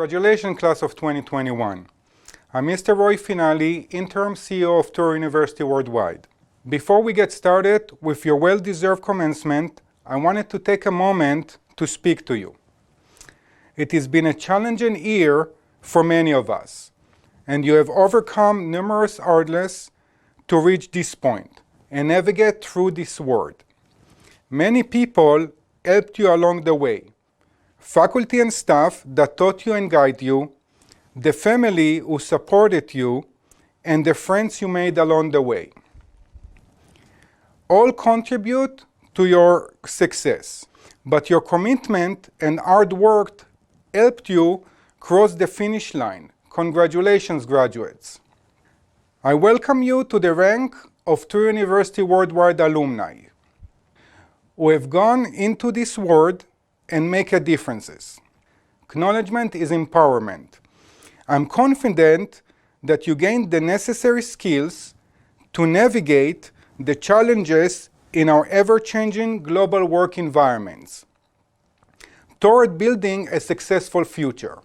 Congratulations, class of 2021. I'm Mr. Roy Finali, Interim CEO of Touro University Worldwide. Before we get started with your well-deserved commencement, I wanted to take a moment to speak to you. It has been a challenging year for many of us, and you have overcome numerous hurdles to reach this point and navigate through this world. Many people helped you along the way. Faculty and staff that taught you and guided you, the family who supported you, and the friends you made along the way. All contribute to your success, but your commitment and hard work helped you cross the finish line. Congratulations, graduates. I welcome you to the rank of Touro University Worldwide alumni who have gone into this world and make a difference. Acknowledgement is empowerment. I'm confident that you gained the necessary skills to navigate the challenges in our ever-changing global work environments toward building a successful future.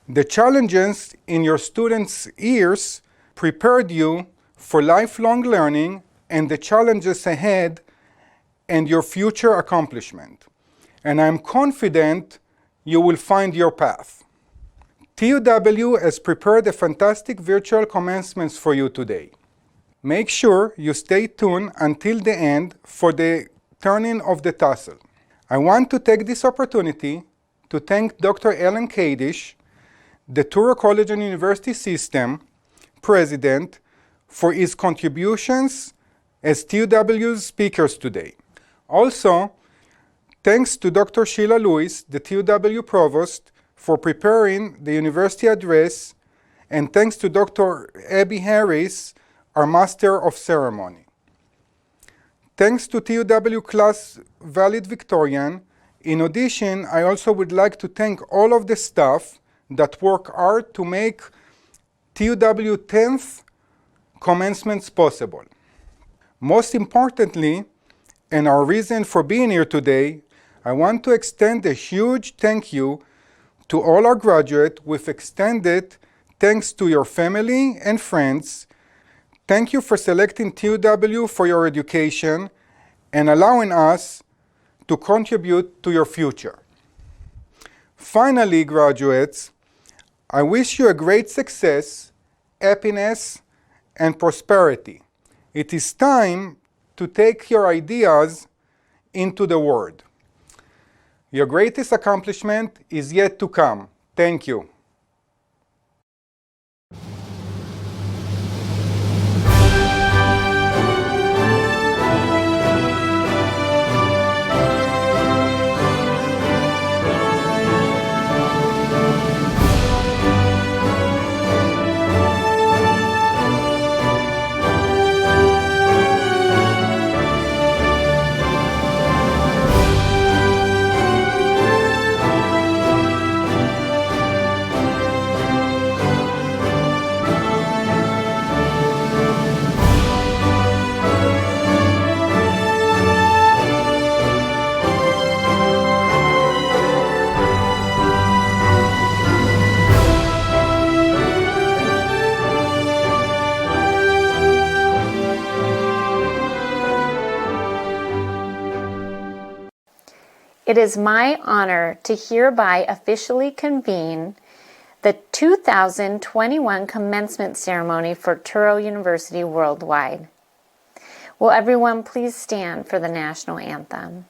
The challenges in your students' years prepared you for lifelong learning and the challenges ahead and your future accomplishment. And I'm confident you will find your path. TUW has prepared a fantastic virtual commencements for you today. Make sure you stay tuned until the end for the turning of the tassel. I want to take this opportunity to thank Dr. Ellen Kadish, the Touro College and University System President, for his contributions as TUW's speakers today. Also, thanks to Dr. Sheila Lewis, the TUW Provost, for preparing the university address, and thanks to Dr. Abby Harris, our Master of Ceremony. Thanks to TUW class valedictorian. In addition, I also would like to thank all of the staff that work hard to make TUW 10th commencements possible. Most importantly, and our reason for being here today, I want to extend a huge thank you to all our graduates with extended thanks to your family and friends. Thank you for selecting TUW for your education and allowing us to contribute to your future. Finally, graduates, I wish you a great success, happiness, and prosperity. It is time to take your ideas into the world. Your greatest accomplishment is yet to come. Thank you. It is my honor to hereby officially convene the 2021 Commencement Ceremony for Touro University Worldwide. Will everyone please stand for the national anthem?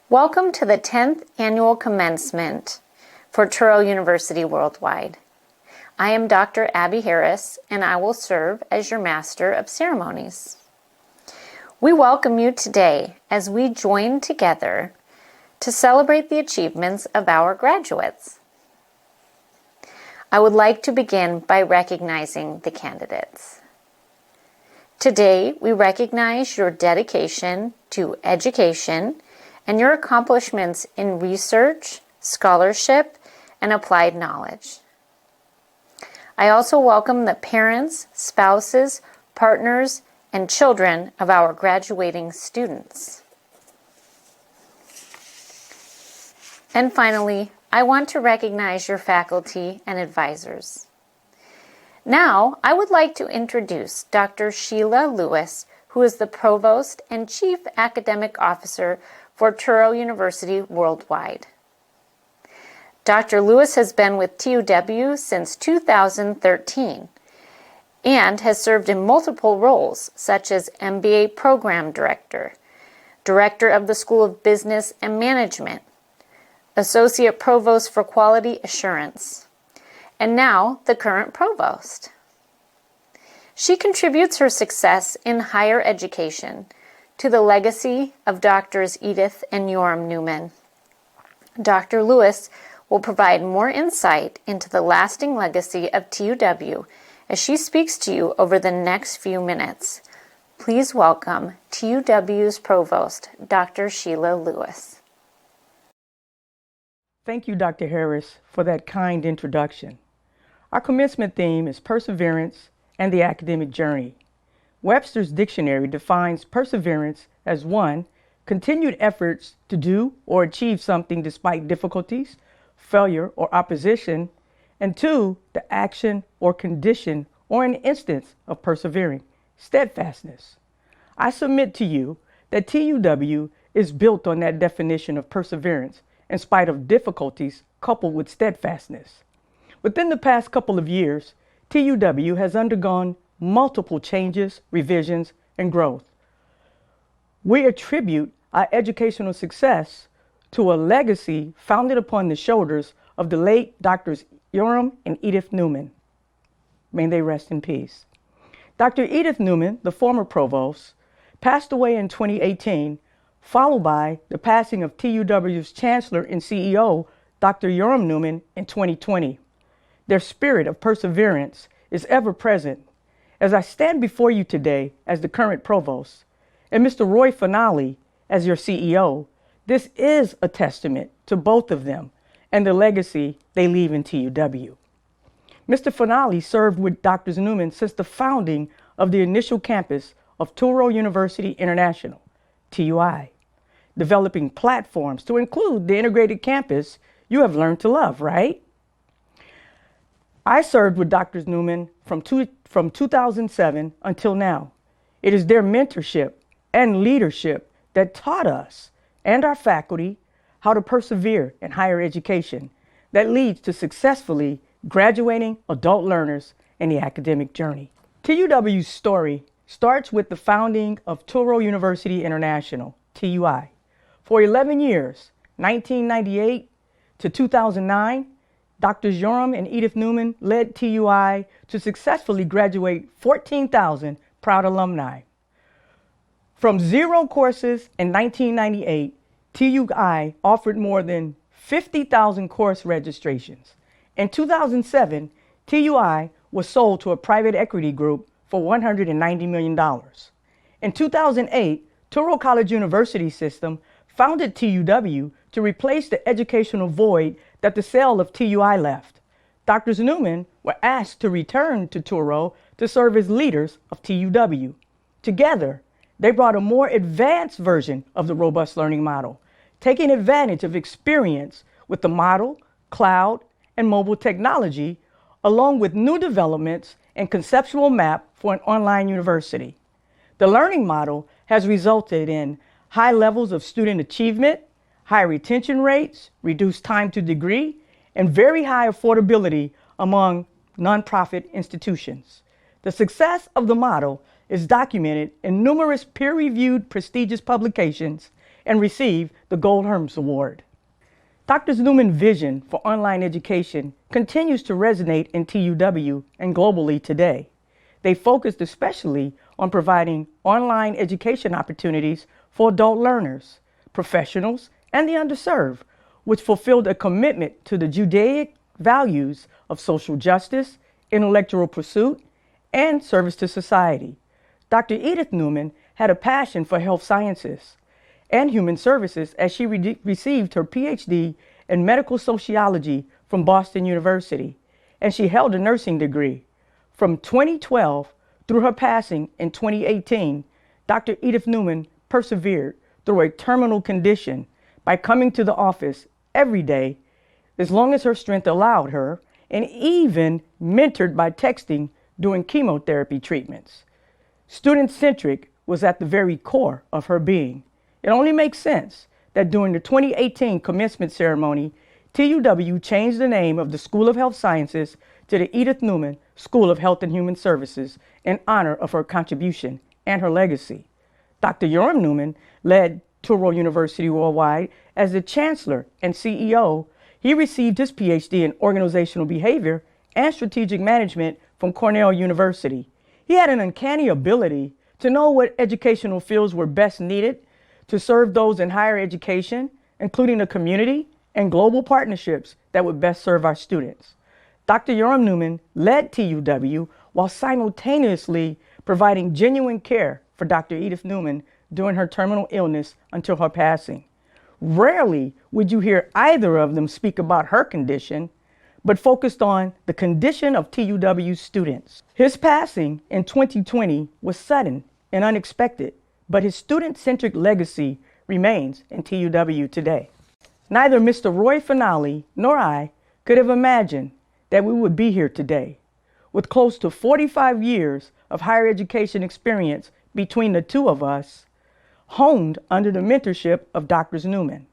Welcome to the 10th annual commencement for Touro University Worldwide. I am Dr. Abby Harris, and I will serve as your Master of Ceremonies. We welcome you today as we join together to celebrate the achievements of our graduates. I would like to begin by recognizing the candidates. Today, we recognize your dedication to education and your accomplishments in research, scholarship, and applied knowledge. I also welcome the parents, spouses, partners, and children of our graduating students. And finally, I want to recognize your faculty and advisors. Now, I would like to introduce Dr. Sheila Lewis, who is the Provost and Chief Academic Officer for Touro University Worldwide. Dr. Lewis has been with TUW since 2013 and has served in multiple roles such as MBA Program Director, Director of the School of Business and Management, Associate Provost for Quality Assurance, and now the current Provost. She contributes her success in higher education to the legacy of Drs. Edith and Yoram Newman. Dr. Lewis will provide more insight into the lasting legacy of TUW as she speaks to you over the next few minutes. Please welcome TUW's Provost, Dr. Sheila Lewis. Thank you, Dr. Harris, for that kind introduction. Our commencement theme is perseverance and the academic journey. Webster's dictionary defines perseverance as 1, continued efforts to do or achieve something despite difficulties, failure, or opposition, and 2, the action or condition or an instance of persevering, steadfastness. I submit to you that TUW is built on that definition of perseverance in spite of difficulties coupled with steadfastness. Within the past couple of years, TUW has undergone multiple changes, revisions, and growth. We attribute our educational success to a legacy founded upon the shoulders of the late Drs. Yoram and Edith Newman. May they rest in peace. Dr. Edith Newman, the former provost, passed away in 2018, followed by the passing of TUW's Chancellor and CEO, Dr. Yoram Newman, in 2020. Their spirit of perseverance is ever present. As I stand before you today as the current provost, and Mr. Roy Finale as your CEO, this is a testament to both of them and the legacy they leave in TUW. Mr. Finale served with Drs. Newman since the founding of the initial campus of Touro University International, TUI, developing platforms to include the integrated campus you have learned to love, right? I served with Drs. Newman from 2007 until now. It is their mentorship and leadership that taught us and our faculty how to persevere in higher education that leads to successfully graduating adult learners in the academic journey. TUW's story starts with the founding of Touro University International, TUI. For 11 years, 1998 to 2009, Drs. Yoram and Edith Newman led TUI to successfully graduate 14,000 proud alumni. From 0 courses in 1998, TUI offered more than 50,000 course registrations. In 2007, TUI was sold to a private equity group for $190 million. In 2008, Touro College University System founded TUW to replace the educational void that the sale of TUI left. Drs. Newman were asked to return to Touro to serve as leaders of TUW. Together, they brought a more advanced version of the robust learning model, taking advantage of experience with the model, cloud, and mobile technology, along with new developments and conceptual map for an online university. The learning model has resulted in high levels of student achievement, high retention rates, reduced time to degree, and very high affordability among nonprofit institutions. The success of the model is documented in numerous peer-reviewed prestigious publications and received the Gold Hermes Award. Dr. Newman's vision for online education continues to resonate in TUW and globally today. They focused especially on providing online education opportunities for adult learners, professionals, and the underserved, which fulfilled a commitment to the Judaic values of social justice, intellectual pursuit, and service to society. Dr. Edith Newman had a passion for health sciences and human services as she received her PhD in medical sociology from Boston University, and she held a nursing degree. From 2012 through her passing in 2018, Dr. Edith Newman persevered through a terminal condition by coming to the office every day as long as her strength allowed her, and even mentored by texting during chemotherapy treatments. Student-centric was at the very core of her being. It only makes sense that during the 2018 commencement ceremony, TUW changed the name of the School of Health Sciences to the Edith Newman School of Health and Human Services in honor of her contribution and her legacy. Dr. Yoram Newman led Touro University Worldwide as the Chancellor and CEO. He received his PhD in Organizational Behavior and Strategic Management from Cornell University. He had an uncanny ability to know what educational fields were best needed to serve those in higher education, including the community and global partnerships that would best serve our students. Dr. Yoram Newman led TUW while simultaneously providing genuine care for Dr. Edith Newman during her terminal illness until her passing. Rarely would you hear either of them speak about her condition, but focused on the condition of TUW students. His passing in 2020 was sudden and unexpected, but his student-centric legacy remains in TUW today. Neither Mr. Roy Finale nor I could have imagined that we would be here today. With close to 45 years of higher education experience between the two of us, honed under the mentorship of Drs. Newman.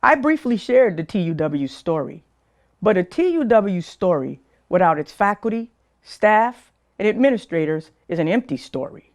I briefly shared the TUW story, but a TUW story without its faculty, staff, and administrators is an empty story.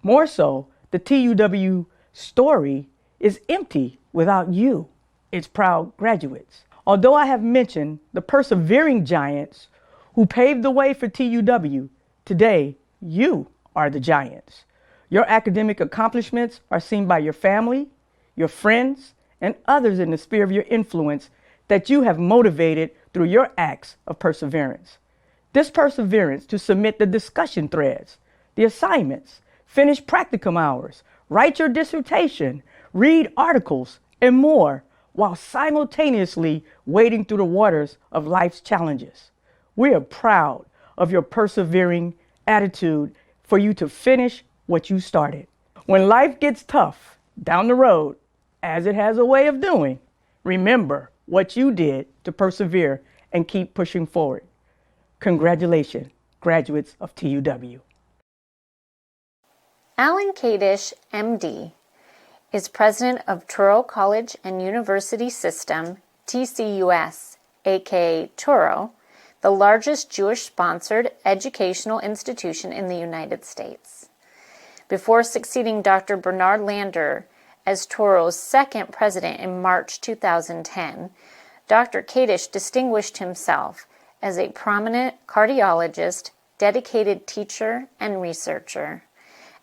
More so, the TUW story is empty without you, its proud graduates. Although I have mentioned the persevering giants who paved the way for TUW, today you are the giants. Your academic accomplishments are seen by your family, your friends, and others in the sphere of your influence that you have motivated through your acts of perseverance. This perseverance to submit the discussion threads, the assignments, finish practicum hours, write your dissertation, read articles, and more, while simultaneously wading through the waters of life's challenges. We are proud of your persevering attitude for you to finish what you started. When life gets tough down the road, as it has a way of doing, remember what you did to persevere and keep pushing forward. Congratulations, graduates of TUW. Alan Kadish, MD, is president of Touro College and University System, TCUS, aka Touro, the largest Jewish-sponsored educational institution in the United States. Before succeeding Dr. Bernard Lander as Touro's second president in March 2010, Dr. Kadish distinguished himself as a prominent cardiologist, dedicated teacher and researcher,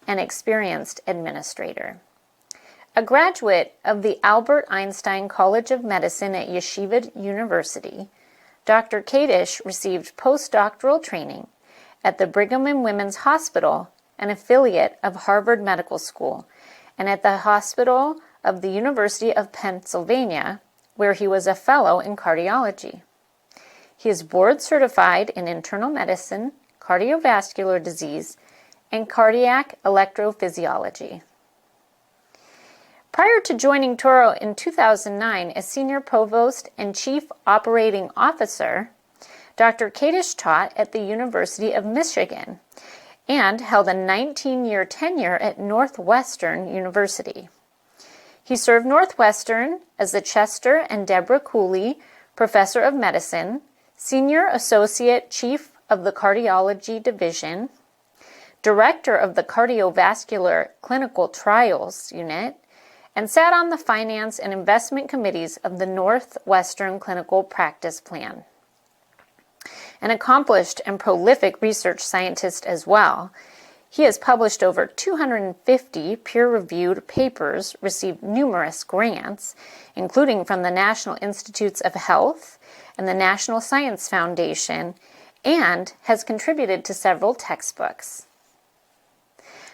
and experienced administrator. A graduate of the Albert Einstein College of Medicine at Yeshiva University, Dr. Kadish received postdoctoral training at the Brigham and Women's Hospital, an affiliate of Harvard Medical School, and at the Hospital of the University of Pennsylvania, where he was a fellow in cardiology. He is board certified in internal medicine, cardiovascular disease, and cardiac electrophysiology. Prior to joining Touro in 2009 as Senior Provost and Chief Operating Officer, Dr. Kadish taught at the University of Michigan and held a 19-year tenure at Northwestern University. He served Northwestern as the Chester and Deborah Cooley Professor of Medicine, Senior Associate Chief of the Cardiology Division, Director of the Cardiovascular Clinical Trials Unit, and sat on the finance and investment committees of the Northwestern Clinical Practice Plan. An accomplished and prolific research scientist as well, he has published over 250 peer-reviewed papers, received numerous grants, including from the National Institutes of Health and the National Science Foundation, and has contributed to several textbooks.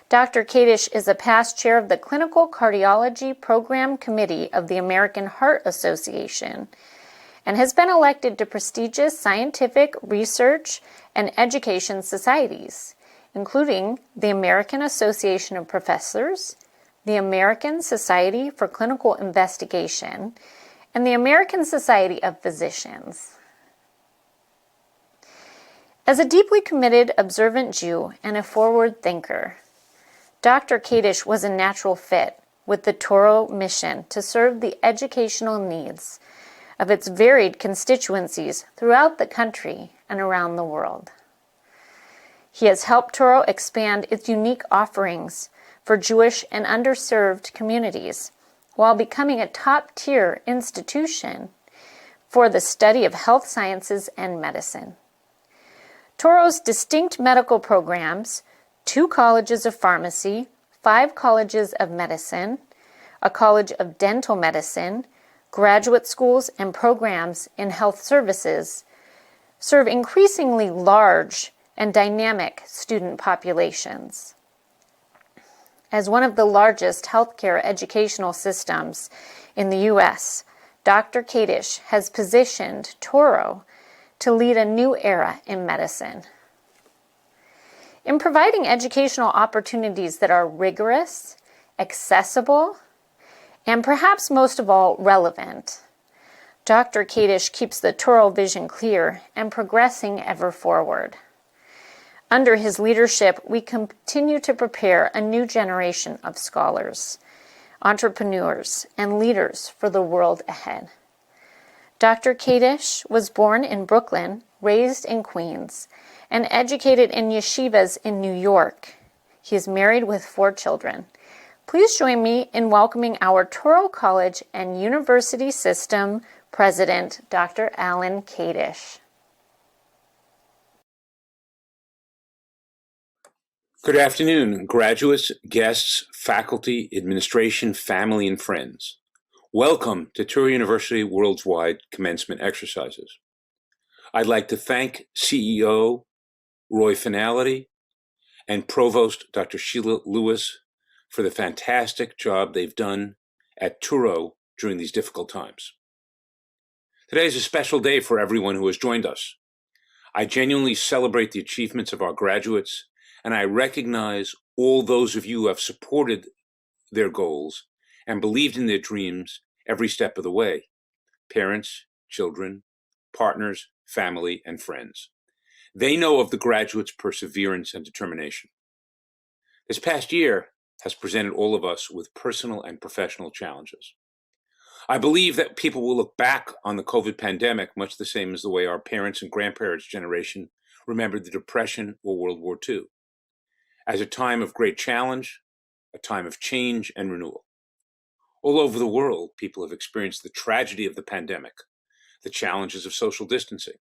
Dr. Kadish is a past chair of the Clinical Cardiology Program Committee of the American Heart Association and has been elected to prestigious scientific research and education societies, including the American Association of Professors, the American Society for Clinical Investigation, and the American Society of Physicians. As a deeply committed, observant Jew and a forward thinker, Dr. Kadish was a natural fit with the Touro mission to serve the educational needs of its varied constituencies throughout the country and around the world. He has helped Touro expand its unique offerings for Jewish and underserved communities while becoming a top-tier institution for the study of health sciences and medicine. Touro's distinct medical programs, 2 colleges of pharmacy, 5 colleges of medicine, a college of dental medicine, graduate schools, and programs in health services serve increasingly large and dynamic student populations. As one of the largest healthcare educational systems in the U.S., Dr. Kadish has positioned Touro to lead a new era in medicine. In providing educational opportunities that are rigorous, accessible, and perhaps most of all, relevant, Dr. Kadish keeps the Touro vision clear and progressing ever forward. Under his leadership, we continue to prepare a new generation of scholars, entrepreneurs, and leaders for the world ahead. Dr. Kadish was born in Brooklyn, raised in Queens, and educated in yeshivas in New York. He is married with 4 children. Please join me in welcoming our Touro College and University System President, Dr. Alan Kadish. Good afternoon, graduates, guests, faculty, administration, family, and friends. Welcome to Touro University Worldwide Commencement Exercises. I'd like to thank CEO Roy Finality and Provost Dr. Sheila Lewis for the fantastic job they've done at Touro during these difficult times. Today is a special day for everyone who has joined us. I genuinely celebrate the achievements of our graduates, and I recognize all those of you who have supported their goals and believed in their dreams every step of the way: parents, children, partners, family, and friends. They know of the graduates' perseverance and determination. This past year has presented all of us with personal and professional challenges. I believe that people will look back on the COVID pandemic much the same as the way our parents' and grandparents' generation remembered the Depression or World War II, as a time of great challenge, a time of change and renewal. All over the world, people have experienced the tragedy of the pandemic, the challenges of social distancing,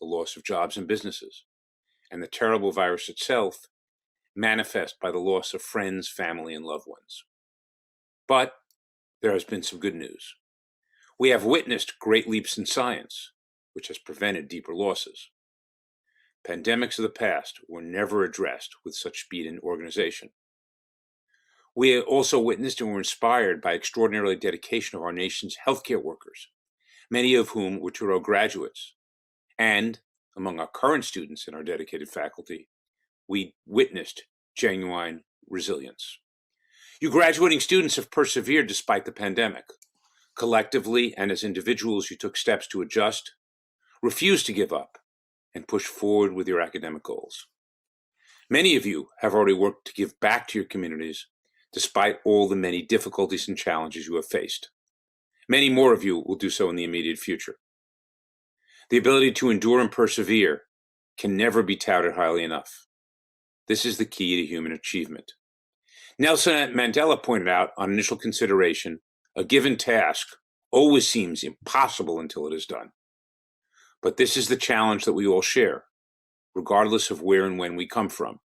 the loss of jobs and businesses, and the terrible virus itself, manifest by the loss of friends, family, and loved ones. But there has been some good news. We have witnessed great leaps in science, which has prevented deeper losses. Pandemics of the past were never addressed with such speed and organization. We also witnessed and were inspired by extraordinary dedication of our nation's healthcare workers, many of whom were Touro graduates. And among our current students and our dedicated faculty, we witnessed genuine resilience. You graduating students have persevered despite the pandemic. Collectively and as individuals, you took steps to adjust, refused to give up, and push forward with your academic goals. Many of you have already worked to give back to your communities despite all the many difficulties and challenges you have faced. Many more of you will do so in the immediate future. The ability to endure and persevere can never be touted highly enough. This is the key to human achievement. Nelson Mandela pointed out on initial consideration, a given task always seems impossible until it is done. But this is the challenge that we all share, regardless of where and when we come from,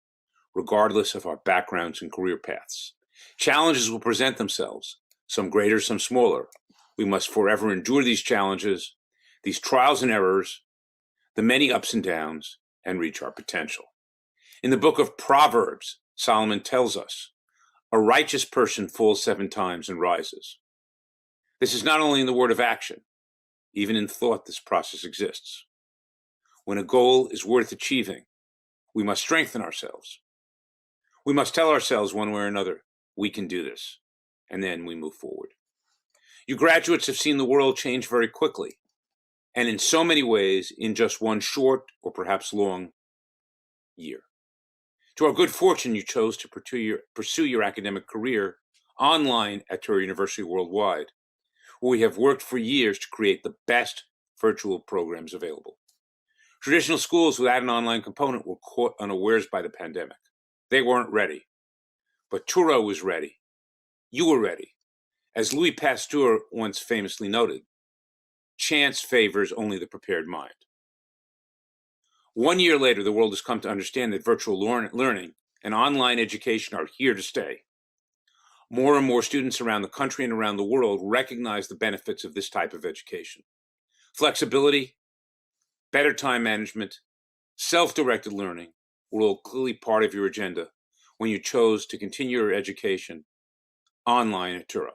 regardless of our backgrounds and career paths. Challenges will present themselves, some greater, some smaller. We must forever endure these challenges, these trials and errors, the many ups and downs, and reach our potential. In the book of Proverbs, Solomon tells us, a righteous person falls 7 times and rises. This is not only in the word of action, even in thought this process exists. When a goal is worth achieving, we must strengthen ourselves. We must tell ourselves one way or another, we can do this, and then we move forward. You graduates have seen the world change very quickly, and in so many ways in just one short or perhaps long year. To our good fortune, you chose to pursue your academic career online at Touro University Worldwide, where we have worked for years to create the best virtual programs available. Traditional schools without an online component were caught unawares by the pandemic. They weren't ready. But Touro was ready. You were ready. As Louis Pasteur once famously noted, chance favors only the prepared mind. 1 year later, the world has come to understand that virtual learning and online education are here to stay. More and more students around the country and around the world recognize the benefits of this type of education. Flexibility, better time management, self-directed learning were all clearly part of your agenda when you chose to continue your education online at Touro.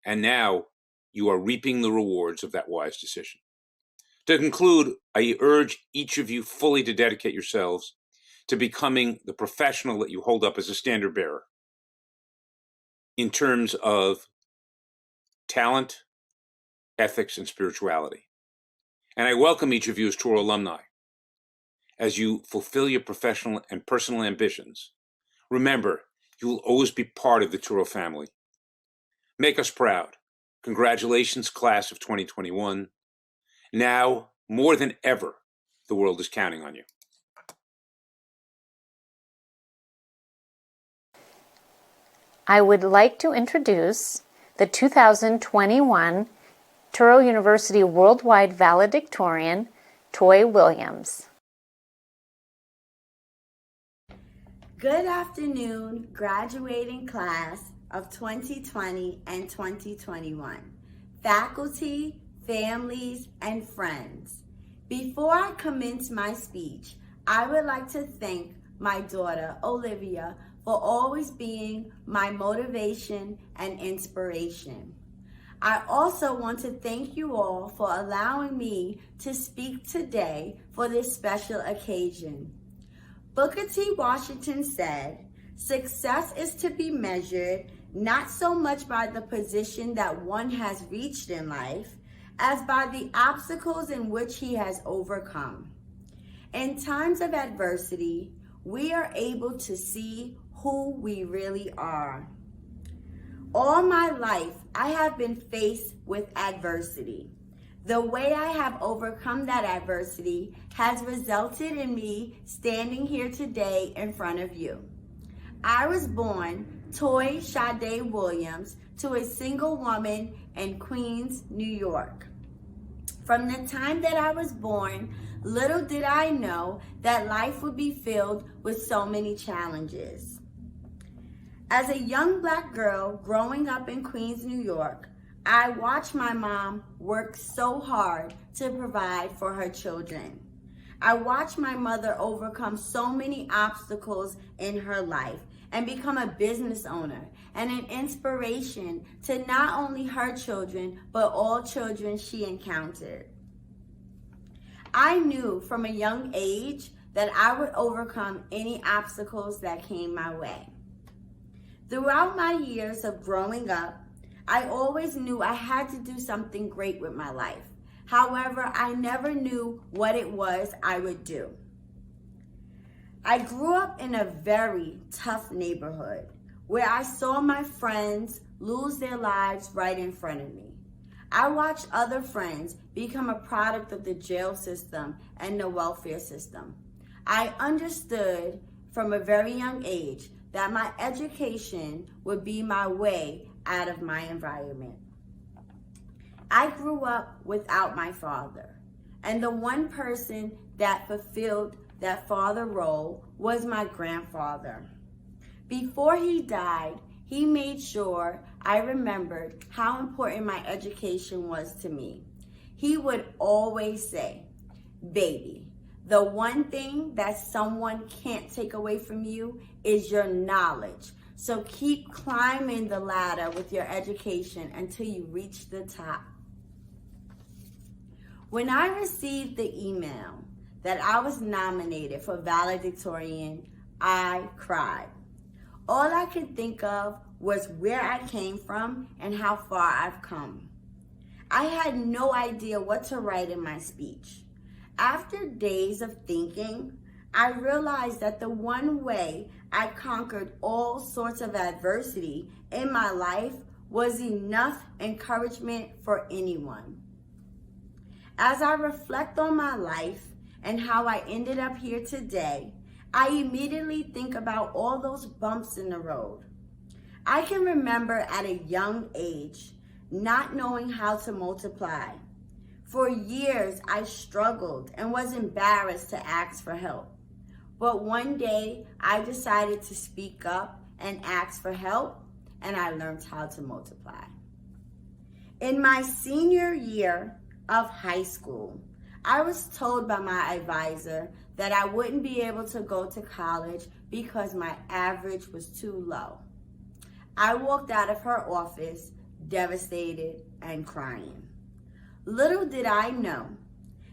And now you are reaping the rewards of that wise decision. To conclude, I urge each of you fully to dedicate yourselves to becoming the professional that you hold up as a standard bearer in terms of talent, ethics, and spirituality. And I welcome each of you as Touro alumni. As you fulfill your professional and personal ambitions, remember, you will always be part of the Touro family. Make us proud. Congratulations, class of 2021. Now, more than ever, the world is counting on you. I would like to introduce the 2021 Touro University Worldwide Valedictorian, Toy Williams. Good afternoon, graduating class of 2020 and 2021, faculty, families, and friends. Before I commence my speech, I would like to thank my daughter, Olivia, for always being my motivation and inspiration. I also want to thank you all for allowing me to speak today for this special occasion. Booker T. Washington said, "Success is to be measured not so much by the position that one has reached in life, as by the obstacles in which he has overcome." In times of adversity, we are able to see who we really are. All my life, I have been faced with adversity. The way I have overcome that adversity has resulted in me standing here today in front of you. I was born Toy Sade Williams to a single woman in Queens, New York. From the time that I was born, little did I know that life would be filled with so many challenges. As a young Black girl growing up in Queens, New York, I watched my mom work so hard to provide for her children. I watched my mother overcome so many obstacles in her life and become a business owner and an inspiration to not only her children, but all children she encountered. I knew from a young age that I would overcome any obstacles that came my way. Throughout my years of growing up, I always knew I had to do something great with my life. However, I never knew what it was I would do. I grew up in a very tough neighborhood where I saw my friends lose their lives right in front of me. I watched other friends become a product of the jail system and the welfare system. I understood from a very young age that my education would be my way out of my environment. I grew up without my father, and the one person that fulfilled that father role was my grandfather. Before he died, he made sure I remembered how important my education was to me. He would always say, "Baby, the one thing that someone can't take away from you is your knowledge. So keep climbing the ladder with your education until you reach the top." When I received the email that I was nominated for valedictorian, I cried. All I could think of was where I came from and how far I've come. I had no idea what to write in my speech. After days of thinking, I realized that the one way I conquered all sorts of adversity in my life was enough encouragement for anyone. As I reflect on my life and how I ended up here today, I immediately think about all those bumps in the road. I can remember at a young age not knowing how to multiply. For years, I struggled and was embarrassed to ask for help. But one day, I decided to speak up and ask for help, and I learned how to multiply. In my senior year of high school, I was told by my advisor that I wouldn't be able to go to college because my average was too low. I walked out of her office devastated and crying. Little did I know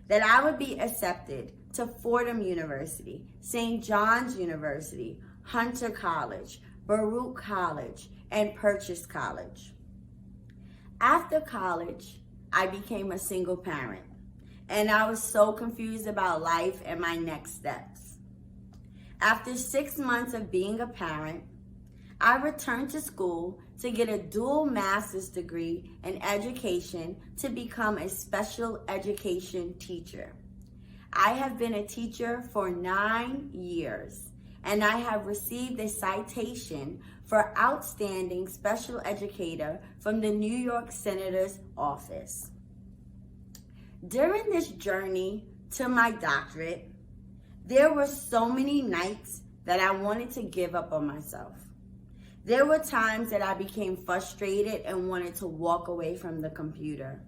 that I would be accepted to Fordham University, St. John's University, Hunter College, Baruch College, and Purchase College. After college, I became a single parent, and I was so confused about life and my next steps. After 6 months of being a parent, I returned to school to get a dual master's degree in education to become a special education teacher. I have been a teacher for 9 years, and I have received a citation for outstanding special educator from the New York Senator's office. During this journey to my doctorate, there were so many nights that I wanted to give up on myself. There were times that I became frustrated and wanted to walk away from the computer.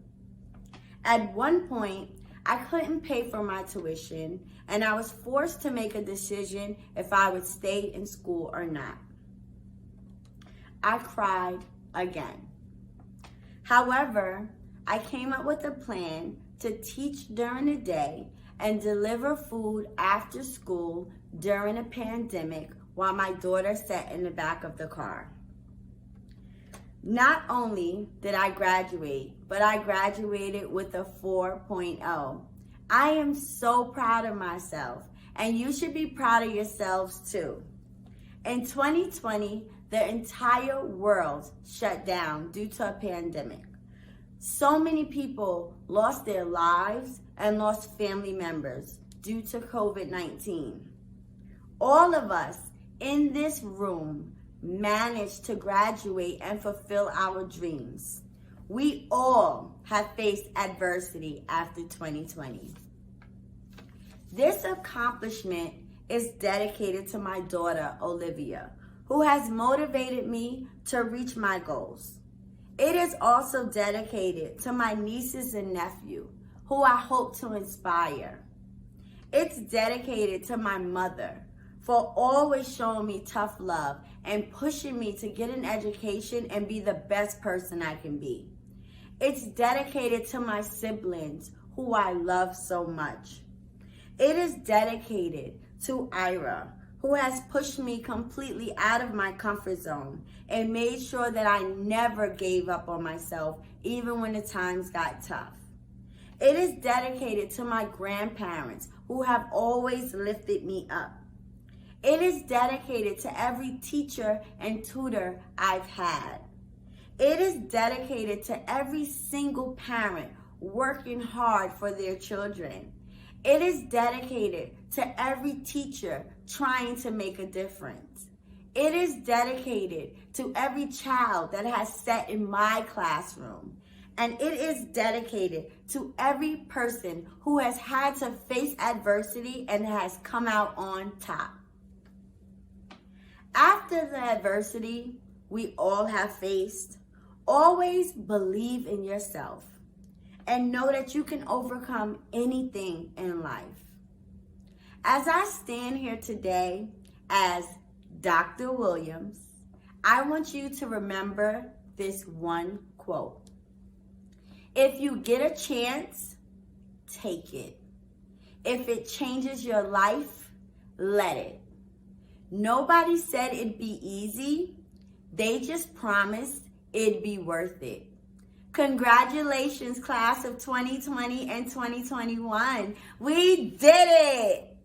At one point, I couldn't pay for my tuition, and I was forced to make a decision if I would stay in school or not. I cried again. However, I came up with a plan to teach during the day and deliver food after school during a pandemic while my daughter sat in the back of the car. Not only did I graduate, but I graduated with a 4.0. I am so proud of myself, and you should be proud of yourselves too. In 2020, the entire world shut down due to a pandemic. So many people lost their lives and lost family members due to COVID-19. All of us in this room managed to graduate and fulfill our dreams. We all have faced adversity after 2020. This accomplishment is dedicated to my daughter, Olivia, who has motivated me to reach my goals. It is also dedicated to my nieces and nephew, who I hope to inspire. It's dedicated to my mother for always showing me tough love and pushing me to get an education and be the best person I can be. It's dedicated to my siblings, who I love so much. It is dedicated to Ira, who has pushed me completely out of my comfort zone and made sure that I never gave up on myself, even when the times got tough. It is dedicated to my grandparents, who have always lifted me up. It is dedicated to every teacher and tutor I've had. It is dedicated to every single parent working hard for their children. It is dedicated to every teacher trying to make a difference. It is dedicated to every child that has sat in my classroom. And it is dedicated to every person who has had to face adversity and has come out on top. After the adversity we all have faced, always believe in yourself and know that you can overcome anything in life. As I stand here today as Dr. Williams, I want you to remember this one quote. If you get a chance, take it. If it changes your life, let it. Nobody said it'd be easy. They just promised it'd be worth it. Congratulations, class of 2020 and 2021. We did it!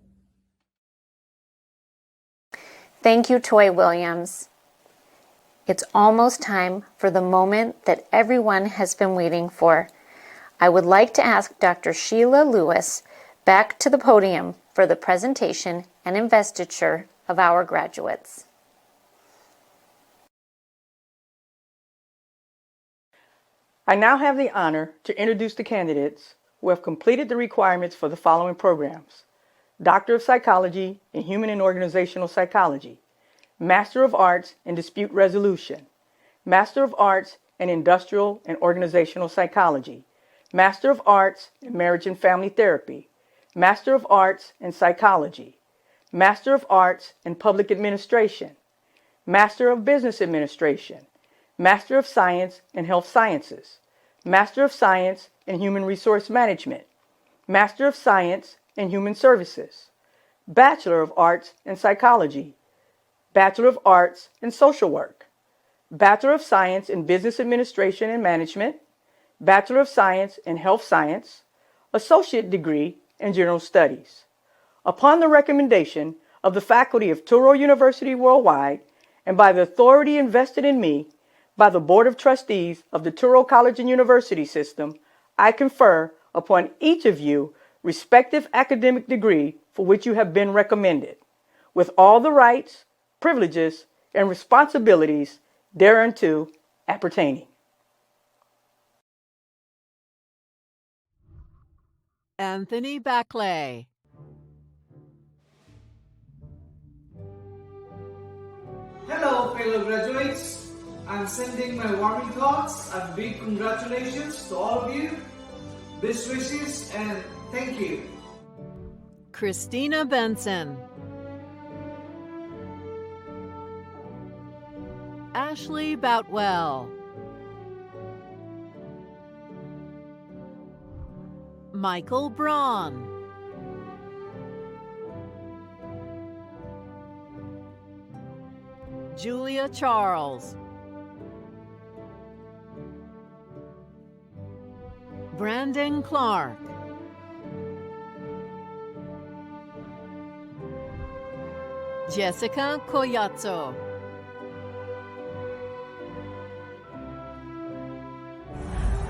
Thank you, Toy Williams. It's almost time for the moment that everyone has been waiting for. I would like to ask Dr. Sheila Lewis back to the podium for the presentation and investiture of our graduates. I now have the honor to introduce the candidates who have completed the requirements for the following programs: Doctor of Psychology in Human and Organizational Psychology, Master of Arts in Dispute Resolution, Master of Arts in Industrial and Organizational Psychology, Master of Arts in Marriage and Family Therapy, Master of Arts in Psychology, Master of Arts in Public Administration, Master of Business Administration, Master of Science in Health Sciences, Master of Science in Human Resource Management, Master of Science in Human Services, Bachelor of Arts in Psychology, Bachelor of Arts in Social Work, Bachelor of Science in Business Administration and Management, Bachelor of Science in Health Science, Associate Degree in General Studies. Upon the recommendation of the faculty of Touro University Worldwide and by the authority invested in me by the Board of Trustees of the Touro College and University System, I confer upon each of you respective academic degree for which you have been recommended, with all the rights, privileges, and responsibilities thereunto appertaining. Anthony Backley. Hello, fellow graduates. I'm sending my warming thoughts and big congratulations to all of you. Best wishes and thank you. Christina Benson. Ashley Boutwell. Michael Braun. Julia Charles. Brandon Clark. Jessica Coyazzo.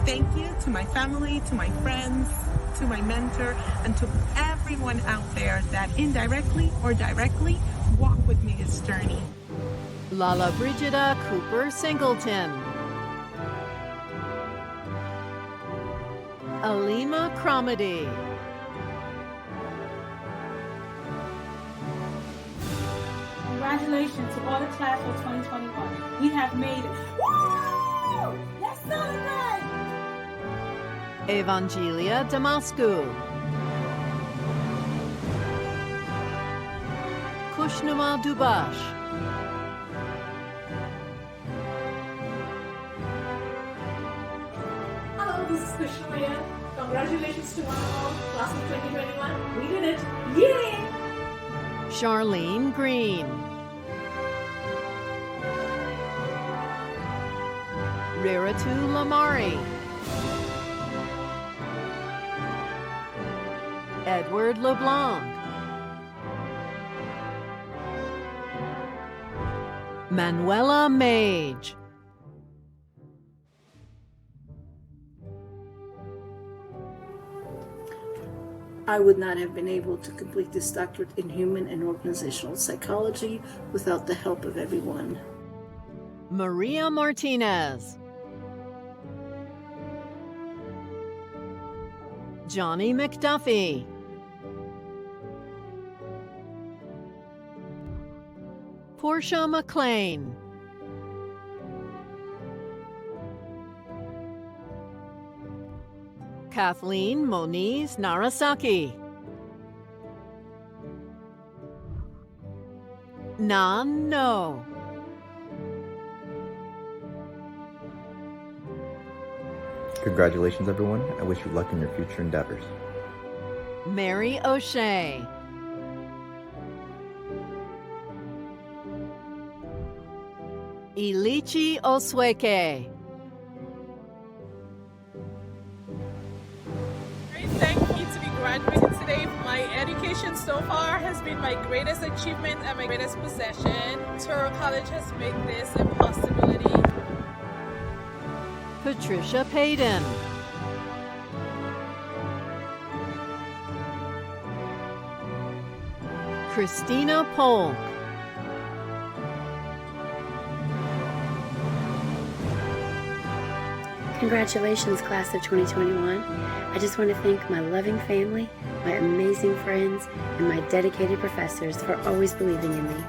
Thank you to my family, to my friends, to my mentor, and to everyone out there that indirectly or directly walk with me this journey. Lala Brigida Cooper Singleton. Alima Cromedy. Congratulations to all the class of 2021. We have made it. Woo! Let's celebrate! Evangelia Damascu. Kushnuma Dubash. Hello, this is Kushnuma. Congratulations to all, class of 2021. We did it. Yay! Charlene Green. Riritu Lamari. Edward LeBlanc. Manuela Mage. I would not have been able to complete this doctorate in human and organizational psychology without the help of everyone. Maria Martinez. Johnny McDuffie. Portia McLean. Kathleen Moniz Narasaki. Nan No. Congratulations, everyone. I wish you luck in your future endeavors. Mary O'Shea. Ilichi Osweke. Thank you to be graduating today. My education so far has been my greatest achievement and my greatest possession. Touro College has made this a possibility. Patricia Payton. Christina Polk. Congratulations, class of 2021. I just want to thank my loving family, my amazing friends, and my dedicated professors for always believing in me.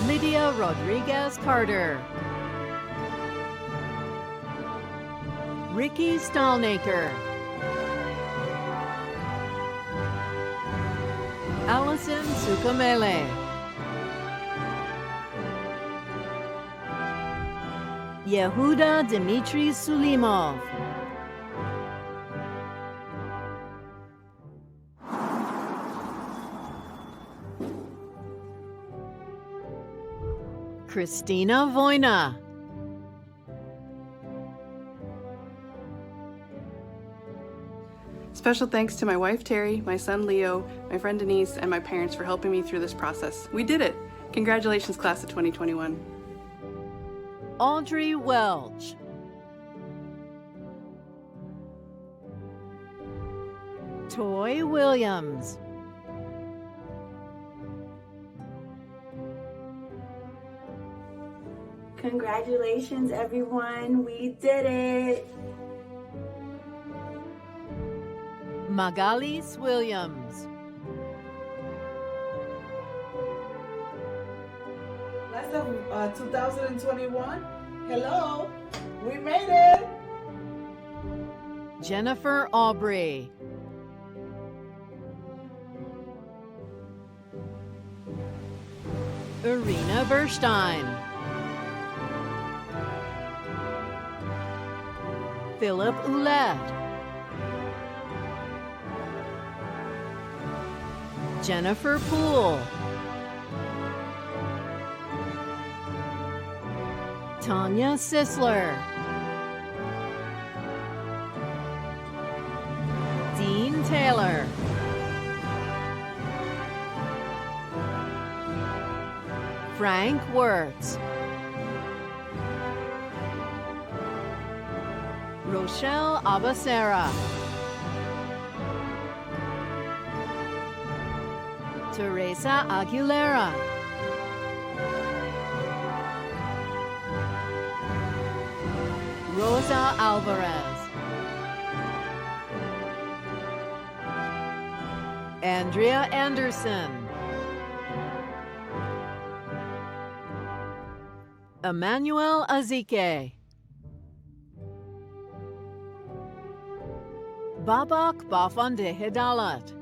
Lydia Rodriguez Carter. Ricky Stalnaker. Allison Sukamele. Yehuda Dmitry Sulimov. Christina Voina. Special thanks to my wife Terry, my son Leo, my friend Denise, and my parents for helping me through this process. We did it! Congratulations, class of 2021. Audrey Welch. Toy Williams. Congratulations, everyone. We did it. Magalis Williams. Class of 2021. Hello. We made it. Jennifer Aubrey. Irina Verstein. Philip Ouellette. Jennifer Poole. Tanya Sisler. Dean Taylor. Frank Wirtz. Rochelle Abacera. Teresa Aguilera. Rosa Alvarez. Andrea Anderson. Emmanuel Azike. Babak Bafande Hidalat.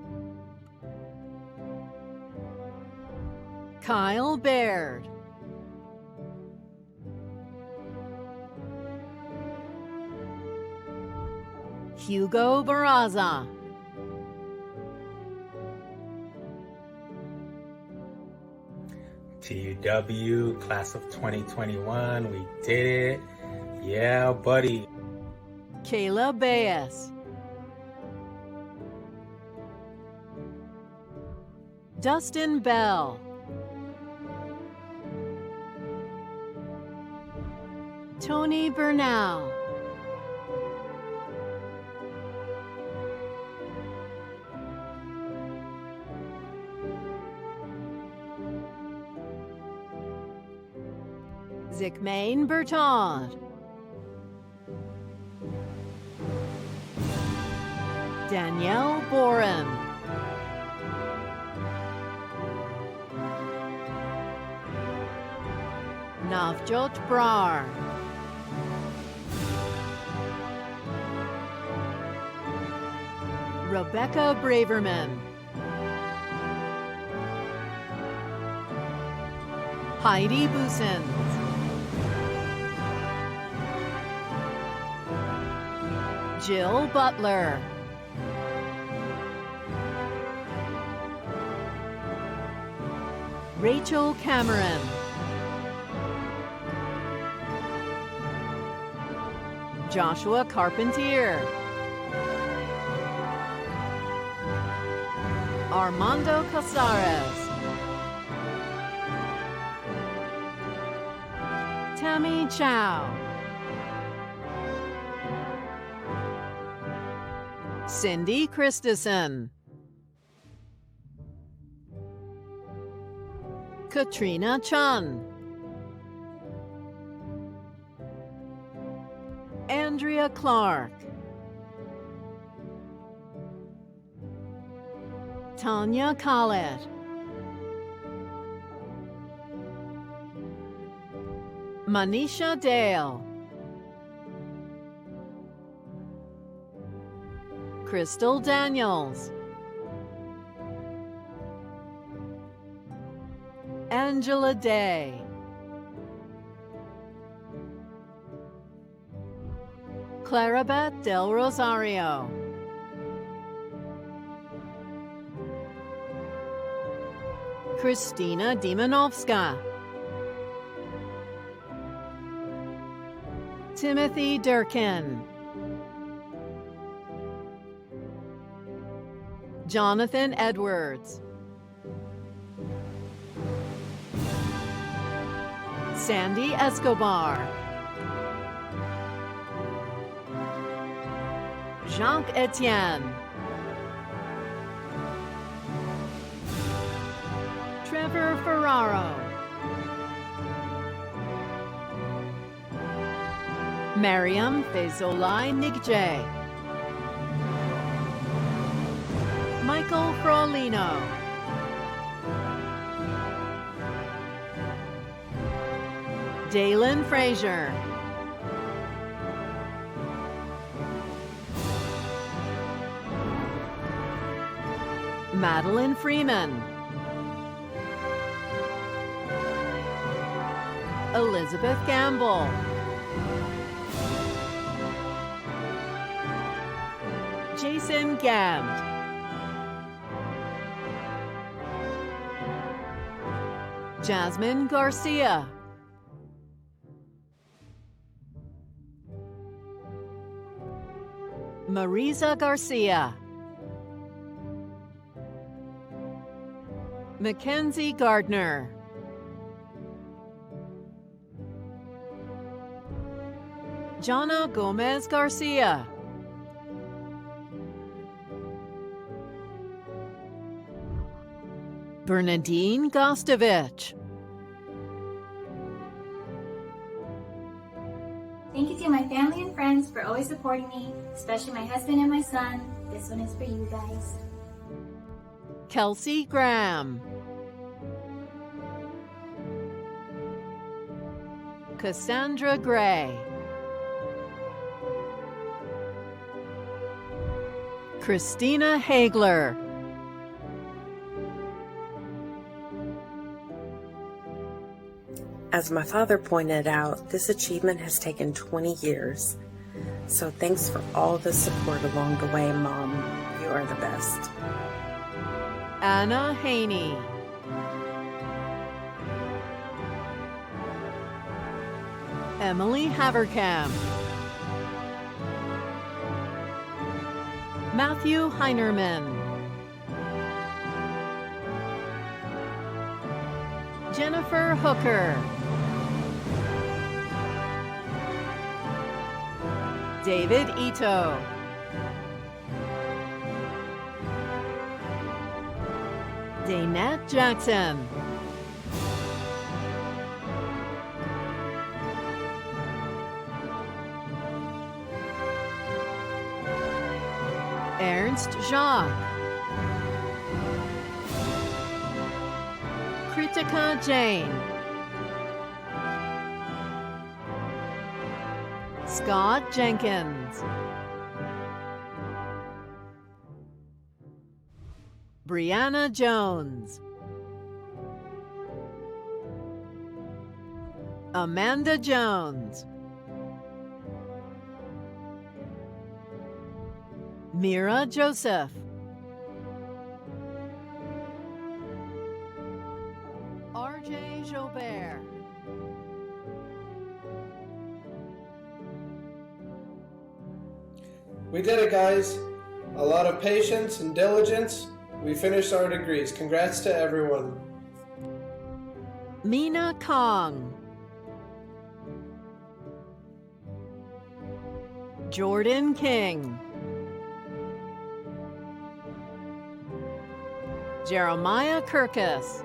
Kyle Baird. Hugo Barraza. TUW, class of 2021, we did it. Yeah, buddy. Kayla Baez. Dustin Bell. Tony Bernal. Zikmain Bertaud. Danielle Boren. Navjot Brar. Rebecca Braverman. Heidi Busens. Jill Butler. Rachel Cameron. Joshua Carpentier. Armando Casares. Tammy Chow. Cindy Christensen. Katrina Chun. Andrea Clark. Tanya Collett. Manisha Dale. Crystal Daniels. Angela Day. Clarabeth Del Rosario. Christina Dimanovska. Timothy Durkin. Jonathan Edwards. Sandy Escobar. Jacques Etienne. Trevor Ferraro. Mariam Fezolai Nigje. Michael Frolino. Dalen Frazier. Madeline Freeman. Elizabeth Gamble. Jason Gand. Jasmine Garcia. Marisa Garcia. Mackenzie Gardner. Jana Gomez Garcia. Bernadine Gostovich. Thank you to my family and friends for always supporting me, especially my husband and my son. This one is for you guys. Kelsey Graham. Cassandra Gray. Christina Hagler. As my father pointed out, this achievement has taken 20 years. So thanks for all the support along the way, Mom. You are the best. Anna Haney. Emily Haverkamp. Matthew Heinerman. Jennifer Hooker. David Ito. Daynette Jackson. Ernst Jacques, Kritika Jane, Scott Jenkins, Brianna Jones, Amanda Jones, Mira Joseph, RJ Jobert, We did it, guys. A lot of patience and diligence. We finished our degrees. Congrats to everyone. Mina Kong, Jordan King, Jeremiah Kirkus,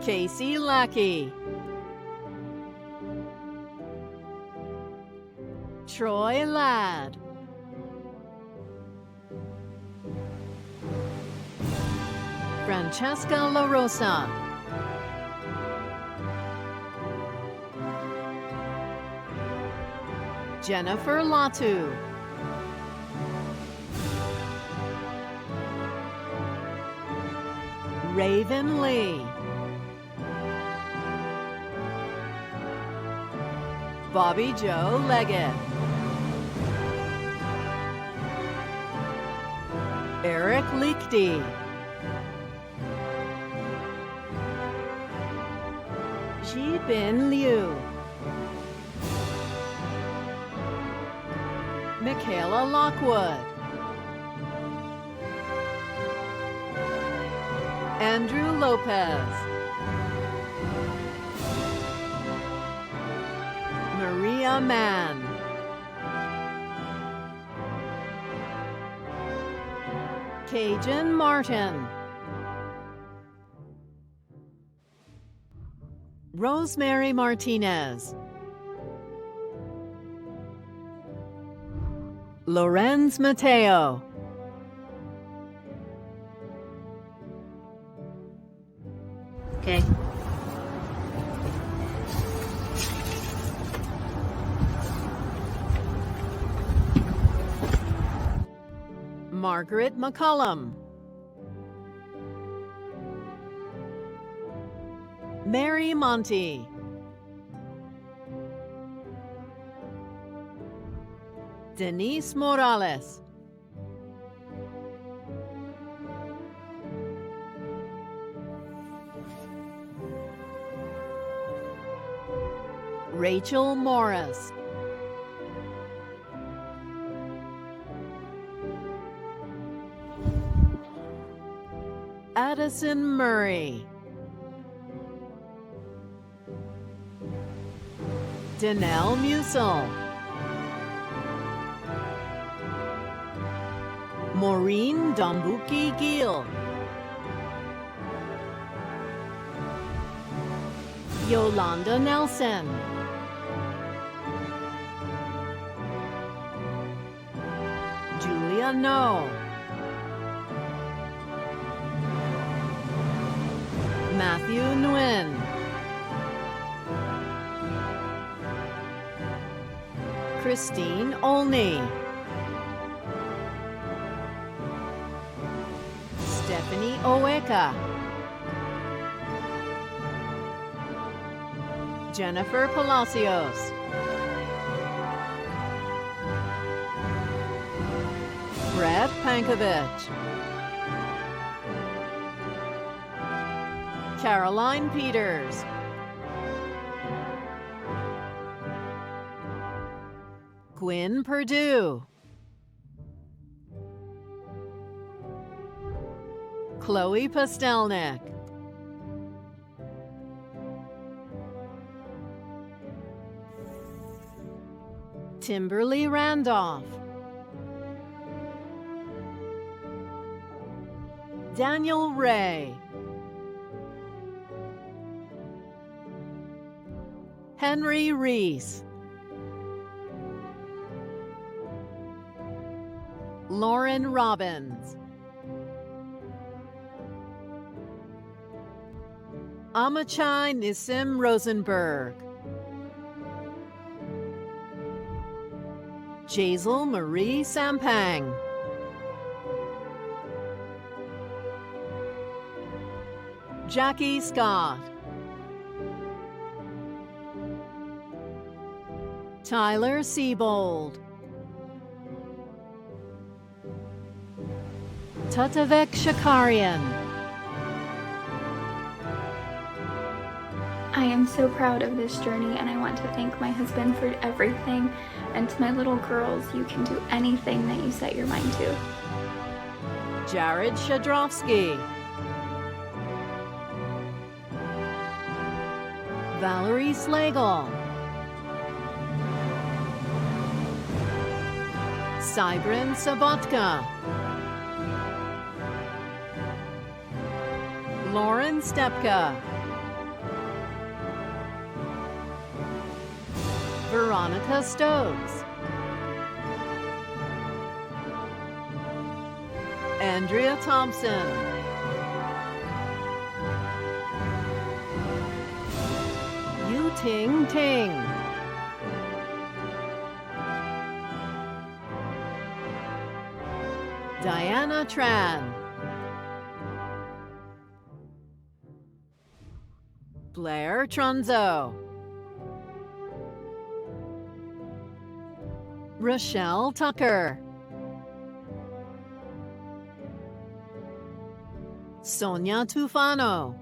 Casey Lackey, Troy Ladd, Francesca La Rosa, Jennifer Latu, Raven Lee, Bobby Joe Leggett, Eric Liechty, Ji Bin Liu, Michaela Lockwood, Andrew Lopez, Maria Mann, Cajun Martin, Rosemary Martinez, Lorenz Mateo, Okay. Margaret McCullum, Mary Monty, Denise Morales, Rachel Morris, Addison Murray, Danelle Musel, Maureen Dombuki Gill, Yolanda Nelson, Julia No, Matthew Nguyen, Christine Olney, Stephanie Oeka, Jennifer Palacios, Brett Pankovich, Caroline Peters, Gwyn Perdue, Chloe Pastelnik, Timberly Randolph, Daniel Ray, Henry Reese, Lauren Robbins. Amachai Nissim Rosenberg. Jazel Marie Sampang. Jackie Scott. Tyler Siebold. Tatavek Shakarian. I am so proud of this journey, and I want to thank my husband for everything. And to my little girls, you can do anything that you set your mind to. Jared Shadrovsky. Valerie Slagle. Cybrin Sabotka. Lauren Stepka. Veronica Stokes. Andrea Thompson. Yu Ting Ting. Diana Tran. Blair Trunzo. Rochelle Tucker. Sonia Tufano.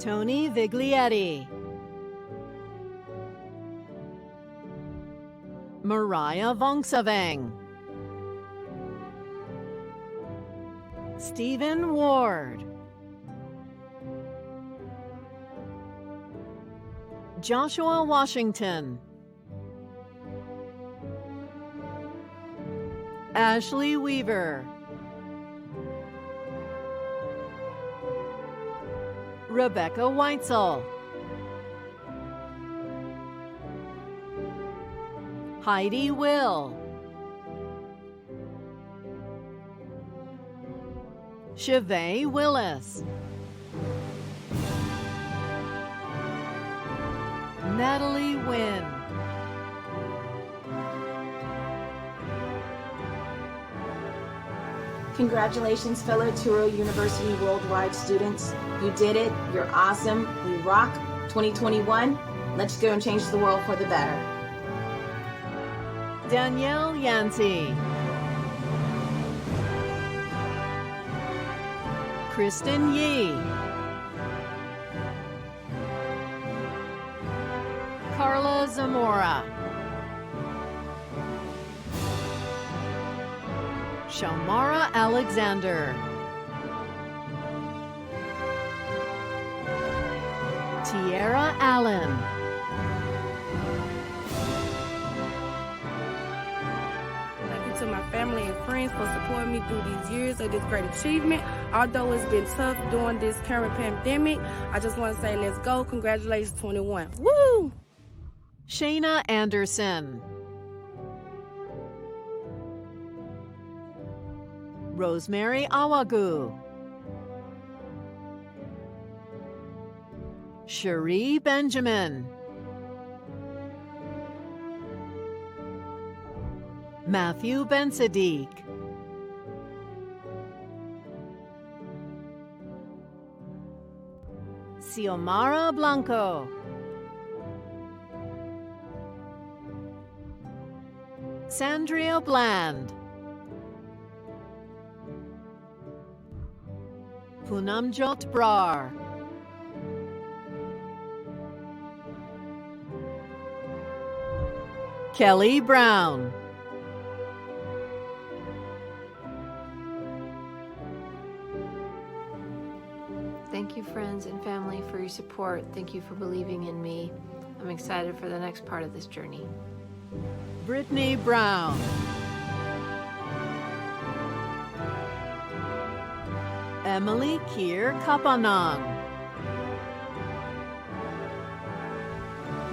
Tony Viglietti. Mariah Vongsaveng. Stephen Ward. Joshua Washington. Ashley Weaver. Rebecca Weitzel. Heidi Will. Chevay Willis. Natalie Wynn. Congratulations, fellow Touro University Worldwide students. You did it. You're awesome. We rock. 2021. Let's go and change the world for the better. Danielle Yancey. Kristen Yee. Carla Zamora. Shamara Alexander. Tierra Allen. To my family and friends for supporting me through these years of this great achievement. Although it's been tough during this current pandemic, I just want to say let's go. Congratulations, 21. Woo! Shayna Anderson. Rosemary Awagu. Cherie Benjamin. Matthew Ben-Sadiq. Xiomara Blanco. Sandria Bland. Punamjot Brar. Kelly Brown. Thank you, friends and family, for your support. Thank you for believing in me. I'm excited for the next part of this journey. Brittany Brown. Emily Kier Kapanang.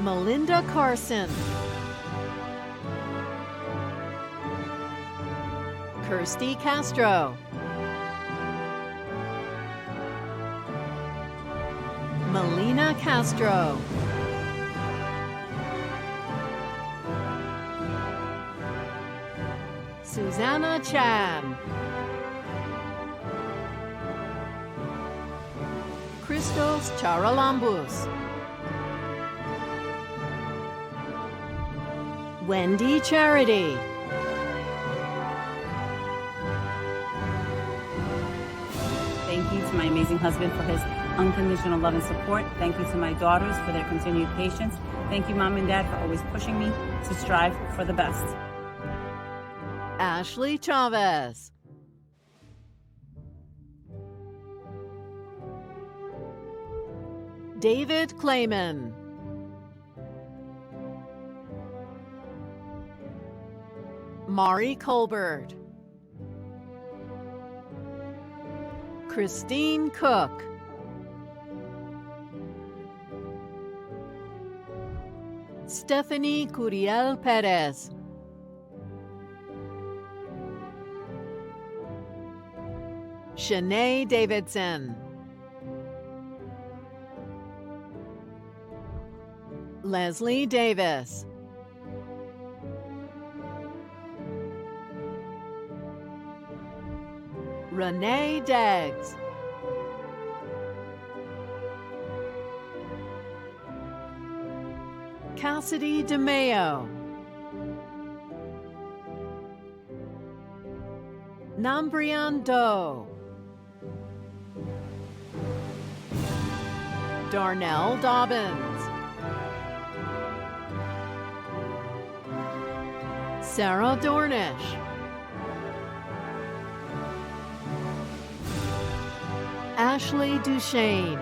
Melinda Carson. Kirsty Castro, Melina Castro, Susanna Chan, Christos Charalambous, Wendy Charity, Thank you to my amazing husband for his unconditional love and support. Thank you to my daughters for their continued patience. Thank you, Mom and Dad, for always pushing me to strive for the best. Ashley Chavez, David Clayman, Mari Colbert, Christine Cook, Stephanie Curiel Perez, Shanae Davidson, Leslie Davis, Renee Daggs, Cassidy DeMeo, Nambrian Doe, Darnell Dobbins, Sarah Dornish, Ashley Duchesne,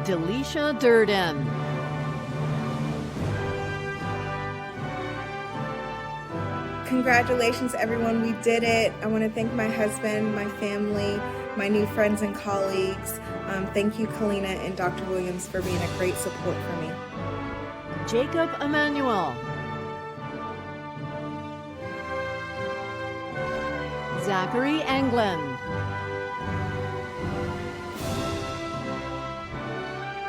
Delisha Durden, Congratulations, everyone. We did it. I want to thank my husband, my family, my new friends and colleagues. Thank you, Kalina and Dr. Williams, for being a great support for me. Jacob Emmanuel, Zachary England,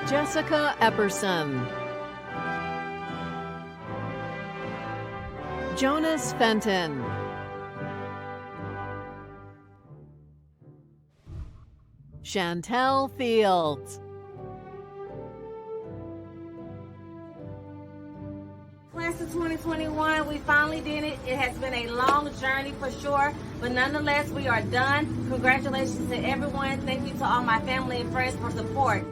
Jessica Epperson, Jonas Fenton, Chantel Fields, Class of 2021, we finally did it. It has been a long journey for sure, but nonetheless, we are done. Congratulations to everyone. Thank you to all my family and friends for support.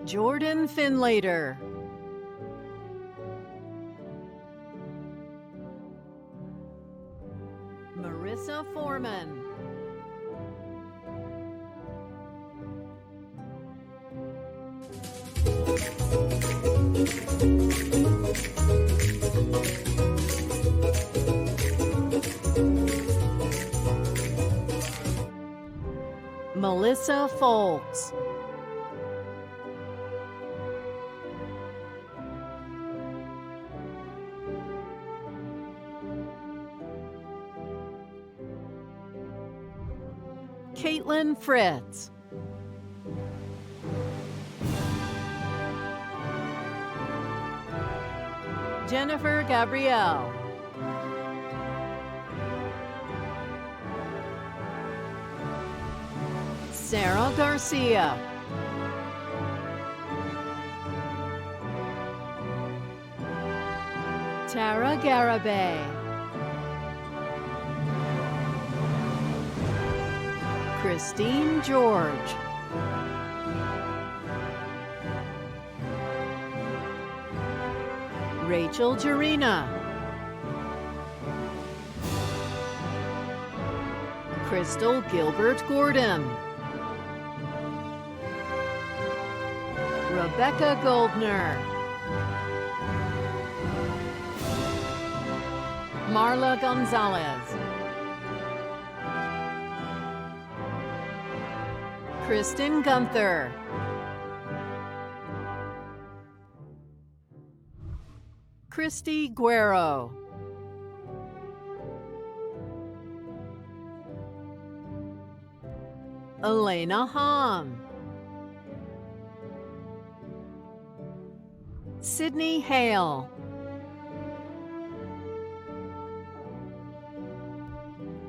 Jordan Finlater, Marissa Foreman, Melissa Folks, Caitlin Fritz, Jennifer Gabrielle, Sarah Garcia, Tara Garabay, Christine George, Rachel Jarina, Crystal Gilbert Gordon, Rebecca Goldner, Marla Gonzalez, Kristen Gunther, Christy Guerrero. Elena Hahn. Sydney Hale.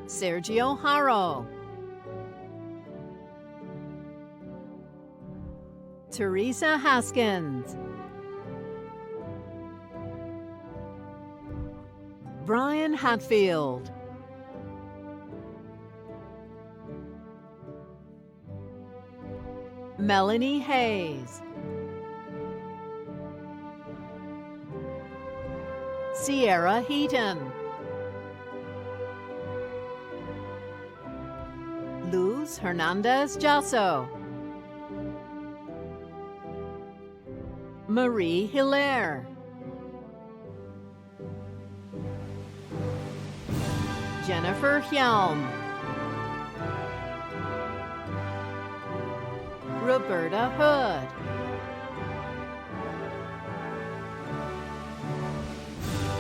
Sergio Haro. Teresa Haskins. Brian Hatfield. Melanie Hayes. Sierra Heaton. Luz Hernandez Jasso. Marie Hilaire. Jennifer Hjelm. Roberta Hood.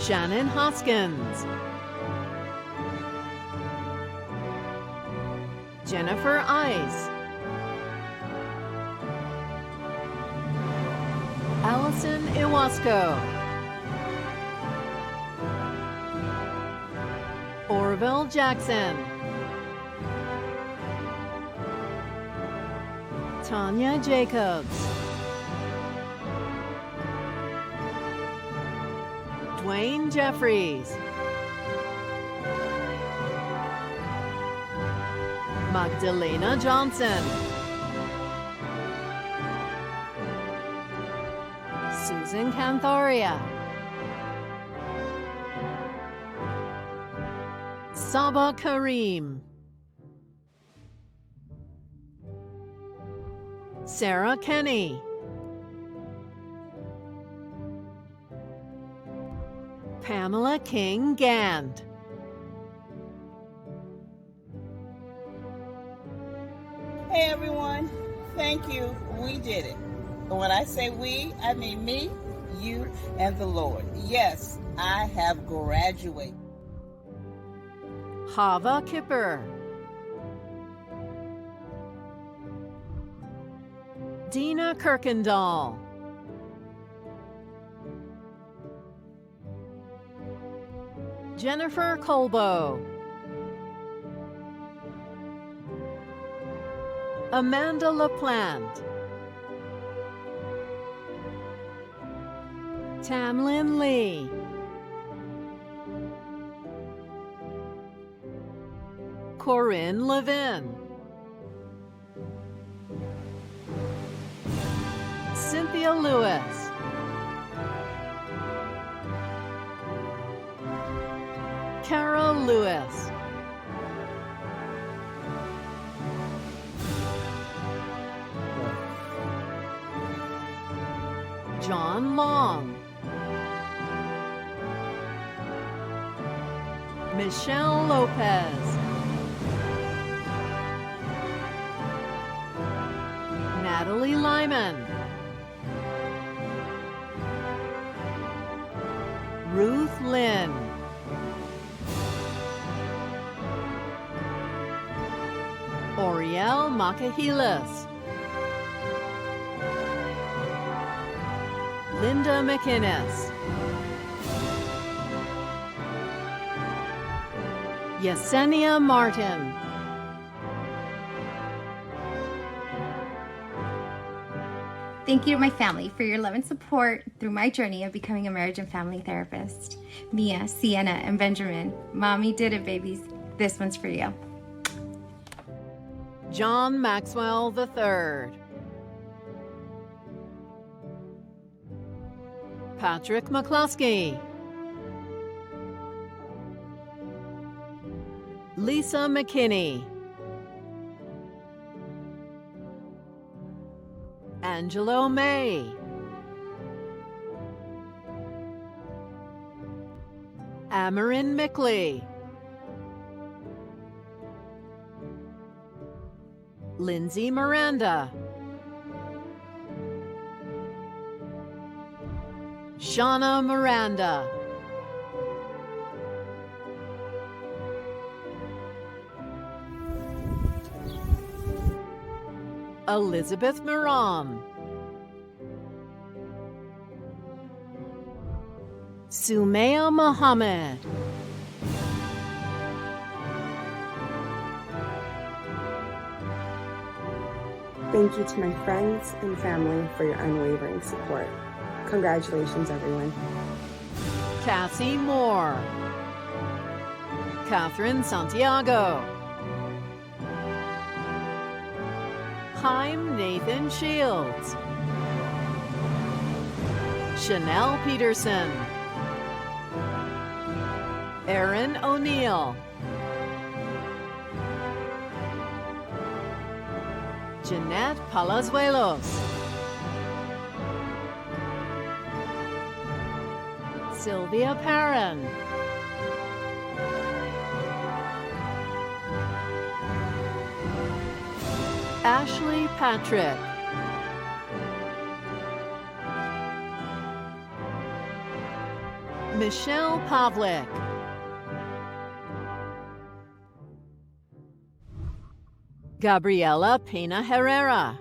Shannon Hoskins. Jennifer Ice. Allison Iwasco. Orville Jackson. Tanya Jacobs. Dwayne Jeffries. Magdalena Johnson. Susan Cantharia. Saba Kareem. Sarah Kenny. Pamela King Gand. Hey everyone, thank you. We did it. And when I say we, I mean me, you, and the Lord. Yes, I have graduated. Hava Kipper. Dina Kirkendall. Jennifer Colbo. Amanda LaPlante. Tamlin Lee. Corinne Levin. Cynthia Lewis. Carol Lewis. John Long. Michelle Lopez. Natalie Lyman. Ruth Lynn. Oriel Makahilas. Linda McInnes. Yesenia Martin. Thank you to my family for your love and support through my journey of becoming a marriage and family therapist. Mia, Sienna, and Benjamin, Mommy did it, babies. This one's for you. John Maxwell III. Patrick McCluskey. Lisa McKinney. Angelo May. Amarin Mickley. Lindsay Miranda. Shauna Miranda. Elizabeth Miram. Sumaya Muhammad. Thank you to my friends and family for your unwavering support. Congratulations, everyone. Cassie Moore. Catherine Santiago. Chaim Nathan Shields. Chanel Peterson. Aaron O'Neill. Jeanette Palazuelos. Sylvia Perrin. Ashley Patrick. Michelle Pavlik. Gabriela Pena Herrera.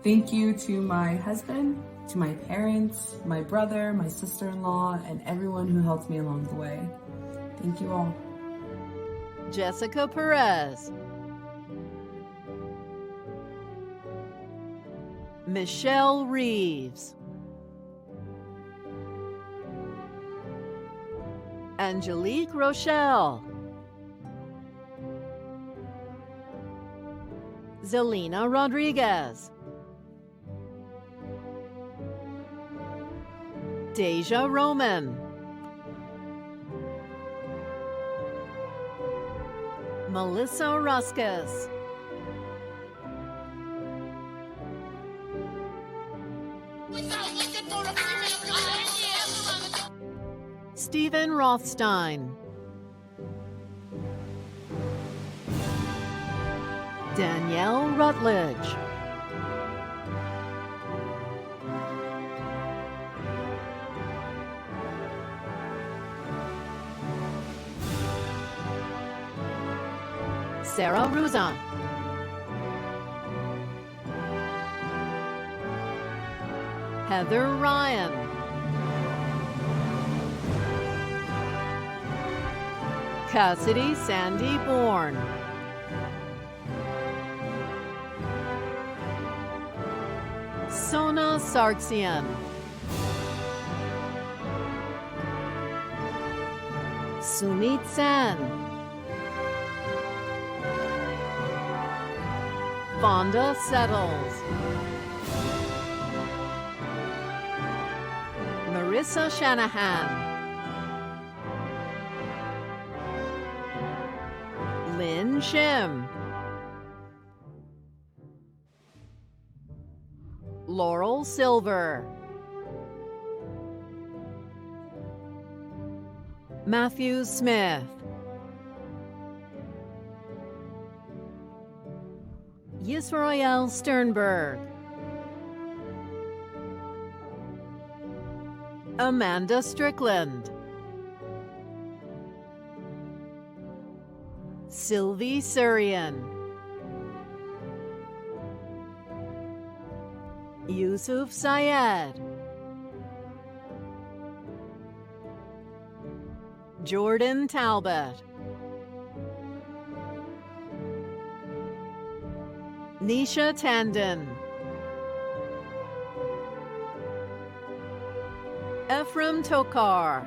Thank you to my husband, to my parents, my brother, my sister-in-law, and everyone who helped me along the way. Thank you all. Jessica Perez. Michelle Reeves. Angelique Rochelle. Zelina Rodriguez. Deja Roman. Melissa Ruskus. Stephen Rothstein. Danielle Rutledge. Sarah Ruzan. Heather Ryan. Cassidy Sandy Bourne. Sona Sarksian. Sumit Sen. Fonda Settles. Marissa Shanahan. Lynn Shim. Laurel Silver. Matthew Smith. Yisrael Sternberg. Amanda Strickland. Sylvie Surian. Yusuf Syed. Jordan Talbot. Nisha Tandon. Ephraim Tokar.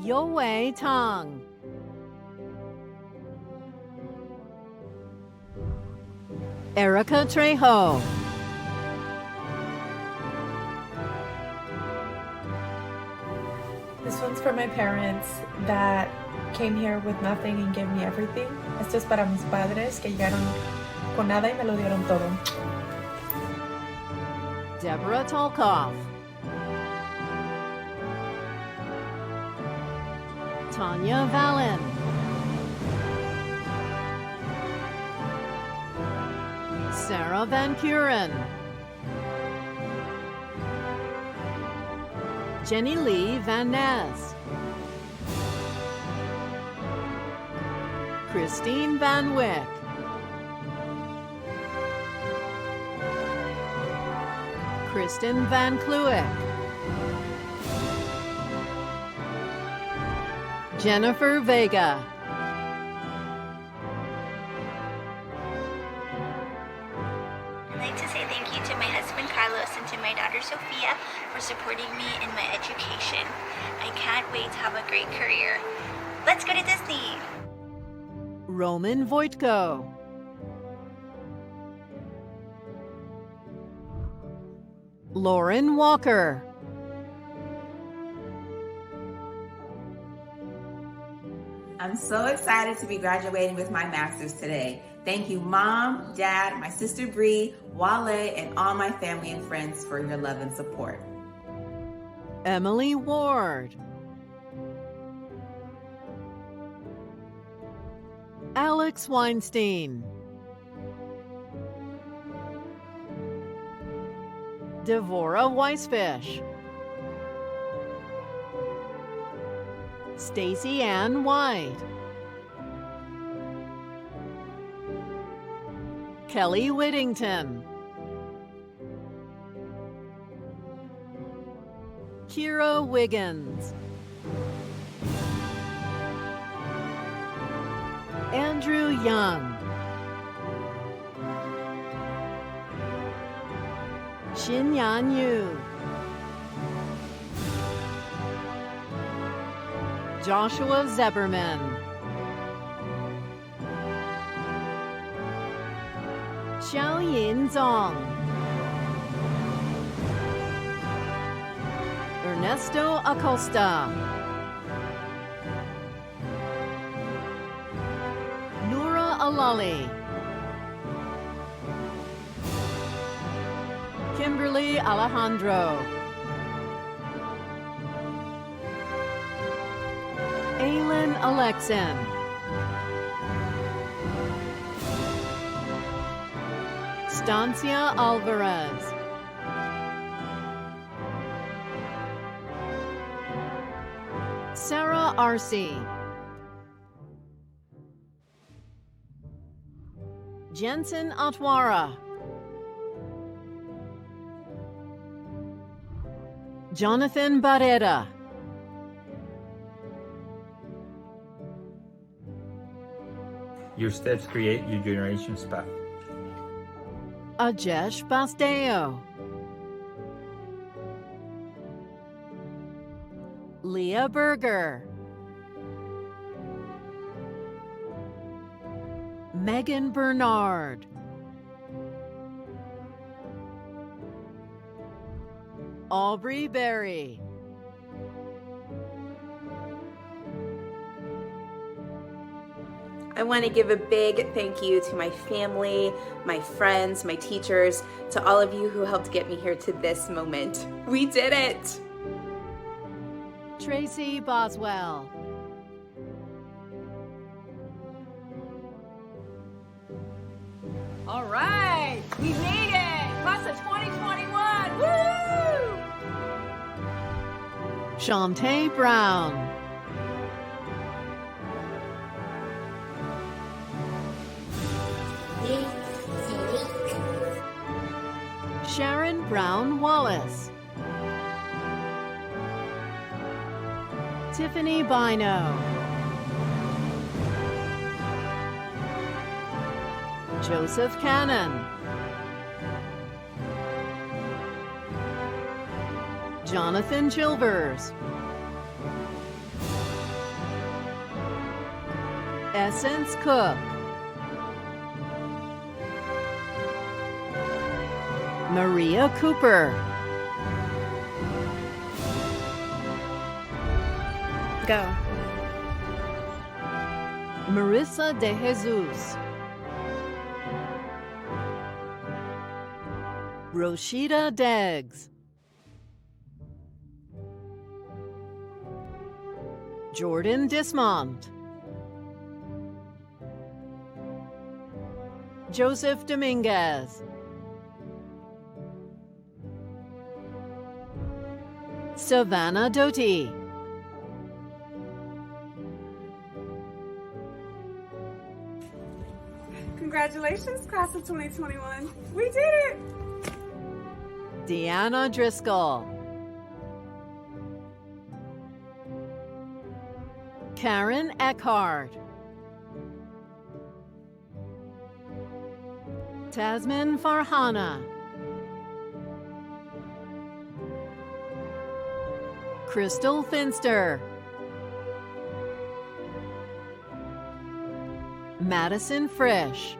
Yowei Tong. Erica Trejo. This one's for my parents that came here with nothing and gave me everything. Esto es para mis padres que llegaron con nada y me lo dieron todo. Deborah Tolkoff. Tanya Valen. Sarah Van Kuren, Jenny Lee Van Ness, Christine Van Wyck, Kristen Van Kluick, Jennifer Vega, I'd like to say thank you to my husband Carlos and to my daughter Sophia for supporting me in my education. I can't wait to have a great career. Let's go to Disney! Roman Voitko, Lauren Walker, I'm so excited to be graduating with my master's today. Thank you, Mom, Dad, my sister Bree, Wale, and all my family and friends for your love and support. Emily Ward, Alex Weinstein, Devora Weisfish, Stacy Ann White, Kelly Whittington, Kira Wiggins, Andrew Young, Xinyan Yu, Joshua Zeberman, Xiaoyin Zong, Ernesto Acosta, Nura Alali, Kimberly Alejandro, Aylin Alexin, Stancia Alvarez, Sarah Arce, Jensen Atwara, Jonathan Barrera, Your steps create your generation's path. Ajesh Basteo, Leah Berger, Megan Bernard, Aubrey Berry, I want to give a big thank you to my family, my friends, my teachers, to all of you who helped get me here to this moment. We did it! Tracy Boswell, All right, we made it! Class of 2021, woo! Shantae Brown, Sharon Brown Wallace, Tiffany Bino, Joseph Cannon, Jonathan Chilvers, Essence Cook, Maria Cooper, Go. Marissa De Jesus, Roshida Deggs, Jordan Dismont, Joseph Dominguez, Savannah Doty, Congratulations, class of 2021. We did it! Deanna Driscoll, Karen Eckhart, Tasmin Farhana, Crystal Finster, Madison Frisch,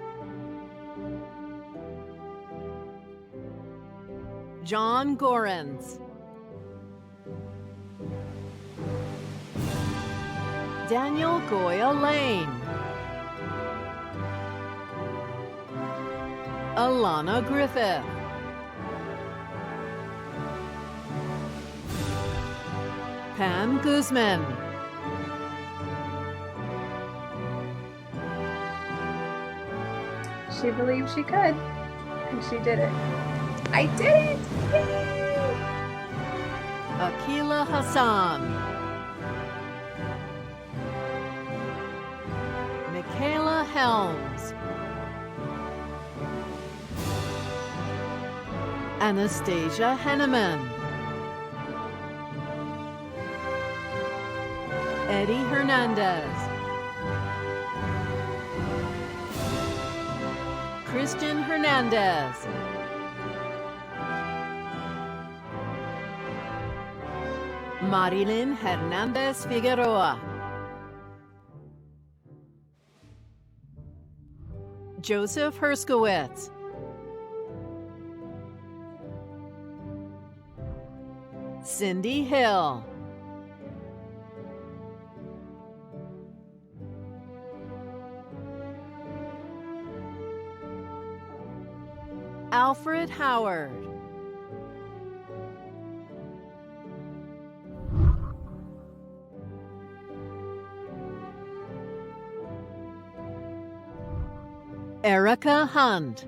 John Gorens, Daniel Goya Lane, Alana Griffith, Pam Guzman, She believed she could, and she did it. I did it! Yay! Akila Hassan, Michaela Helms, Anastasia Henneman, Eddie Hernandez, Christian Hernandez, Marilyn Hernandez Figueroa, Joseph Herskowitz, Cindy Hill, Alfred Howard, Erica Hunt,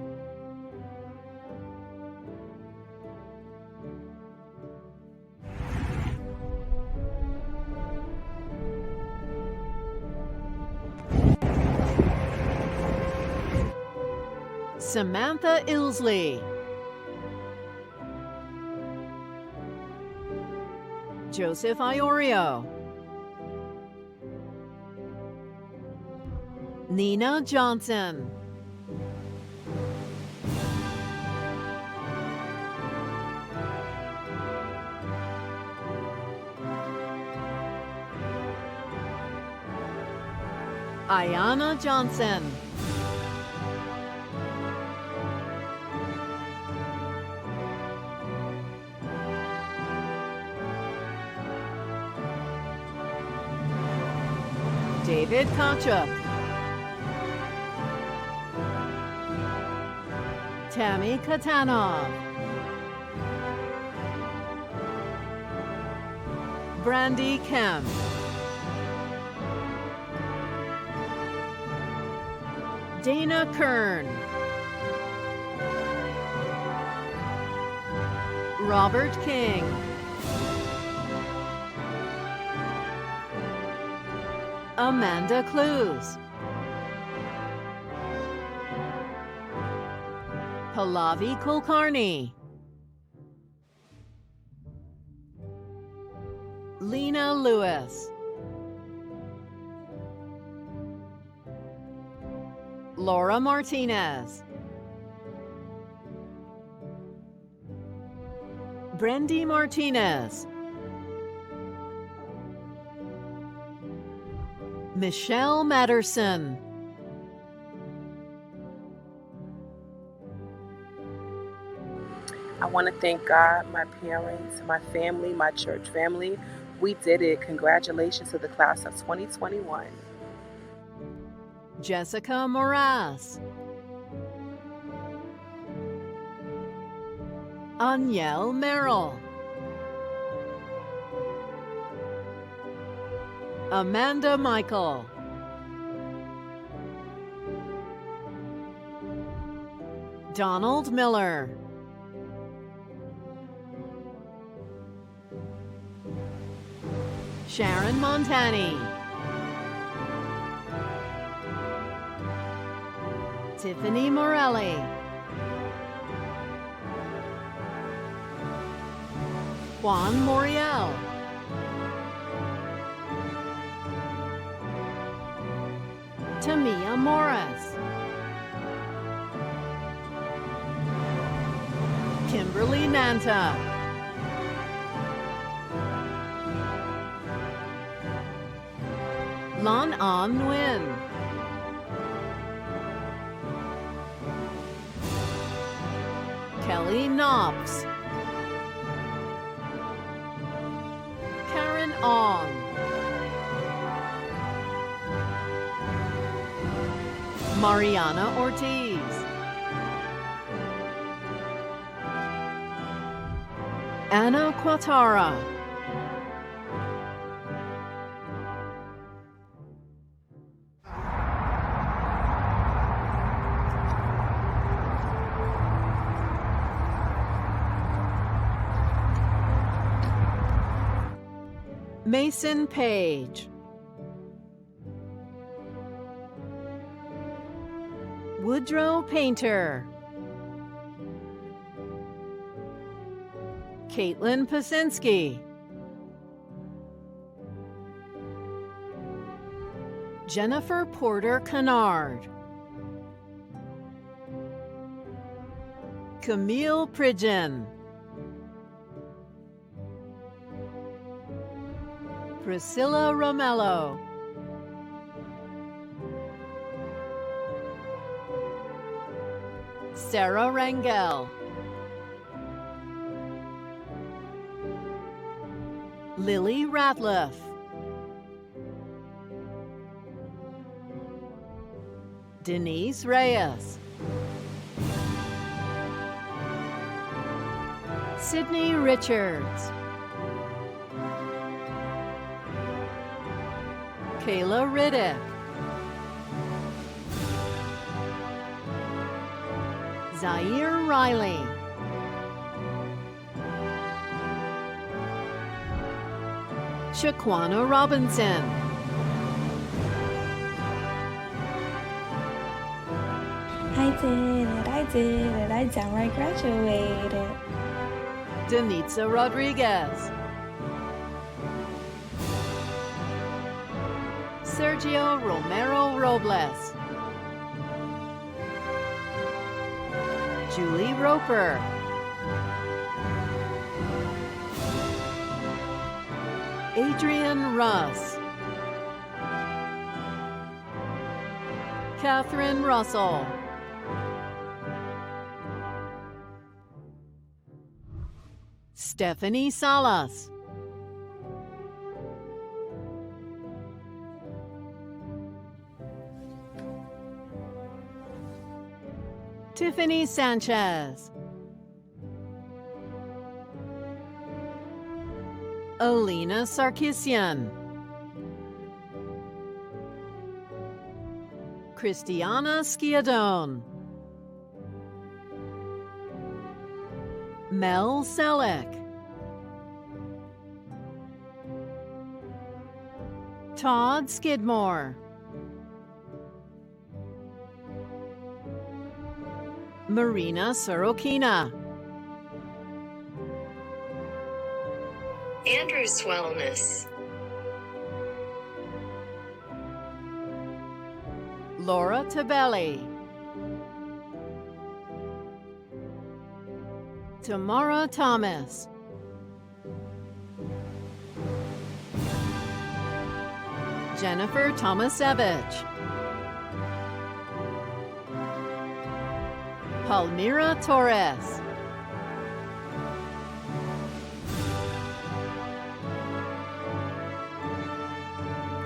Samantha Ilsley, Joseph Iorio, Nina Johnson, Ayana Johnson, David Kachuk, Tammy Katanov, Brandy Kemp, Dana Kern, Robert King, Amanda Clues, Pallavi Kulkarni, Lena Lewis, Laura Martinez, Brendy Martinez, Michelle Matterson, I want to thank God, my parents, my family, my church family. We did it. Congratulations to the class of 2021. Jessica Moraz, Aniel Merrill, Amanda Michael, Donald Miller. Sharon Montani. Tiffany Morelli. Juan Moriel. Tamia Morris. Kimberly Nanta. Lan An Nguyen. Kelly Knopf. Karen Ong. Mariana Ortiz. Anna Quatara. Mason Page. Woodrow Painter. Caitlin Pasinski. Jennifer Porter Kennard. Camille Pridgeon. Priscilla Romello. Sarah Rangel. Lily Ratliff. Denise Reyes. Sydney Richards. Kayla Riddick. Zaire Riley. Shaquana Robinson. I did it, I downright graduated. Denitza Rodriguez. Sergio Romero Robles. Julie Roper. Adrian Russ. Catherine Russell. Stephanie Salas. Tiffany Sanchez. Alina Sarkisian. Christiana Schiadone. Mel Selleck. Todd Skidmore. Marina Sorokina. Andrew Swellness. Laura Tabelli. Tamara Thomas. Jennifer Tomasevich. Palmira Torres.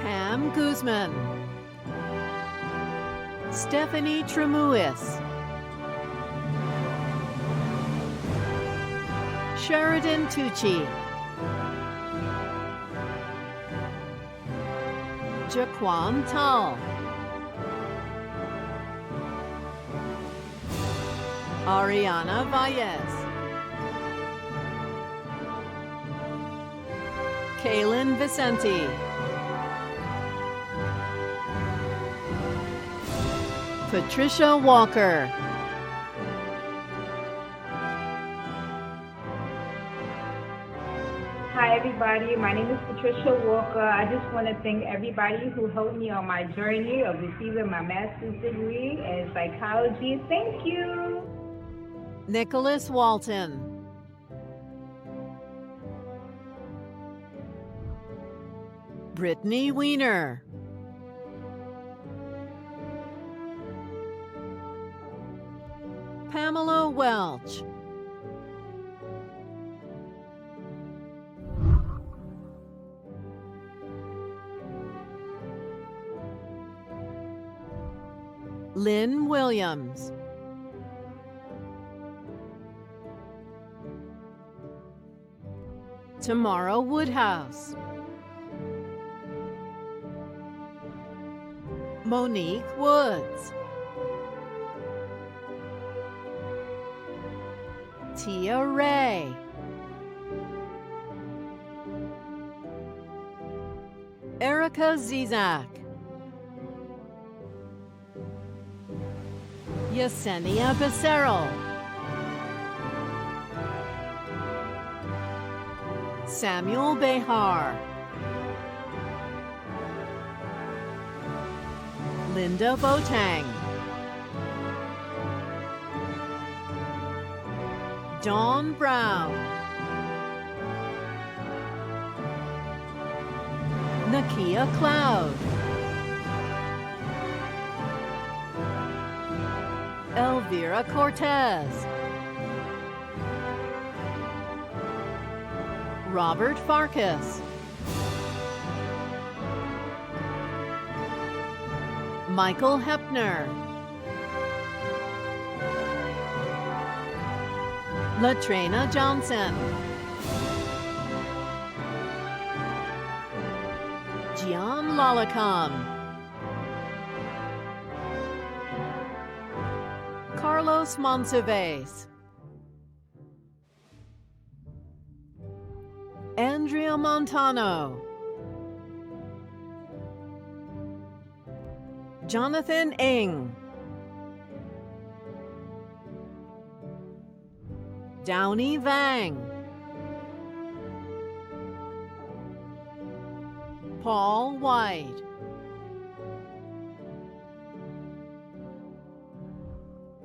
Pam Guzman. Stephanie Tremuis. Sheridan Tucci. Jaquan Tull. Ariana Valles, Kaylin Vicente, Patricia Walker, Hi everybody, my name is Patricia Walker. I just want to thank everybody who helped me on my journey of receiving my master's degree in psychology. Thank you. Nicholas Walton, Brittany Weiner, Pamela Welch, Lynn Williams, Tamara Woodhouse, Monique Woods, Tia Ray, Erica Zizak, Yesenia Becerril, Samuel Behar, Linda Botang, Dawn Brown, Nakia Cloud, Elvira Cortez, Robert Farkas, Michael Hepner, Latrina Johnson, Gian Lalacom, Carlos Monsivais, Andrea Montano, Jonathan Ng, Downey Vang, Paul White,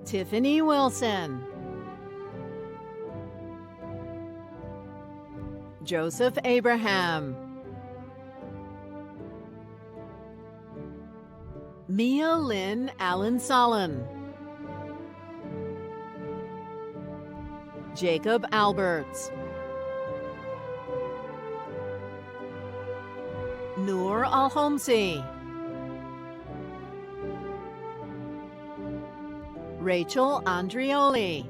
Tiffany Wilson, Joseph Abraham, Mia Lynn Allen Solon, Jacob Alberts, Noor Al-Homsi, Rachel Andrioli,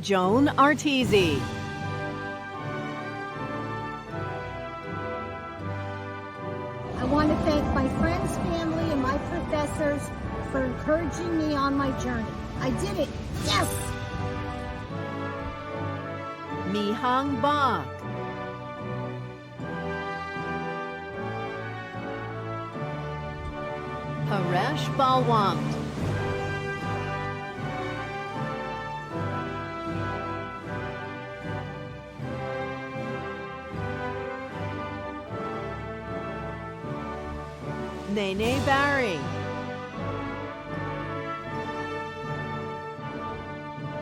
Joan Arteezy, I want to thank my friends, family, and my professors for encouraging me on my journey. I did it. Yes! Mihang Bach, Haresh Balwant, Nene Barry,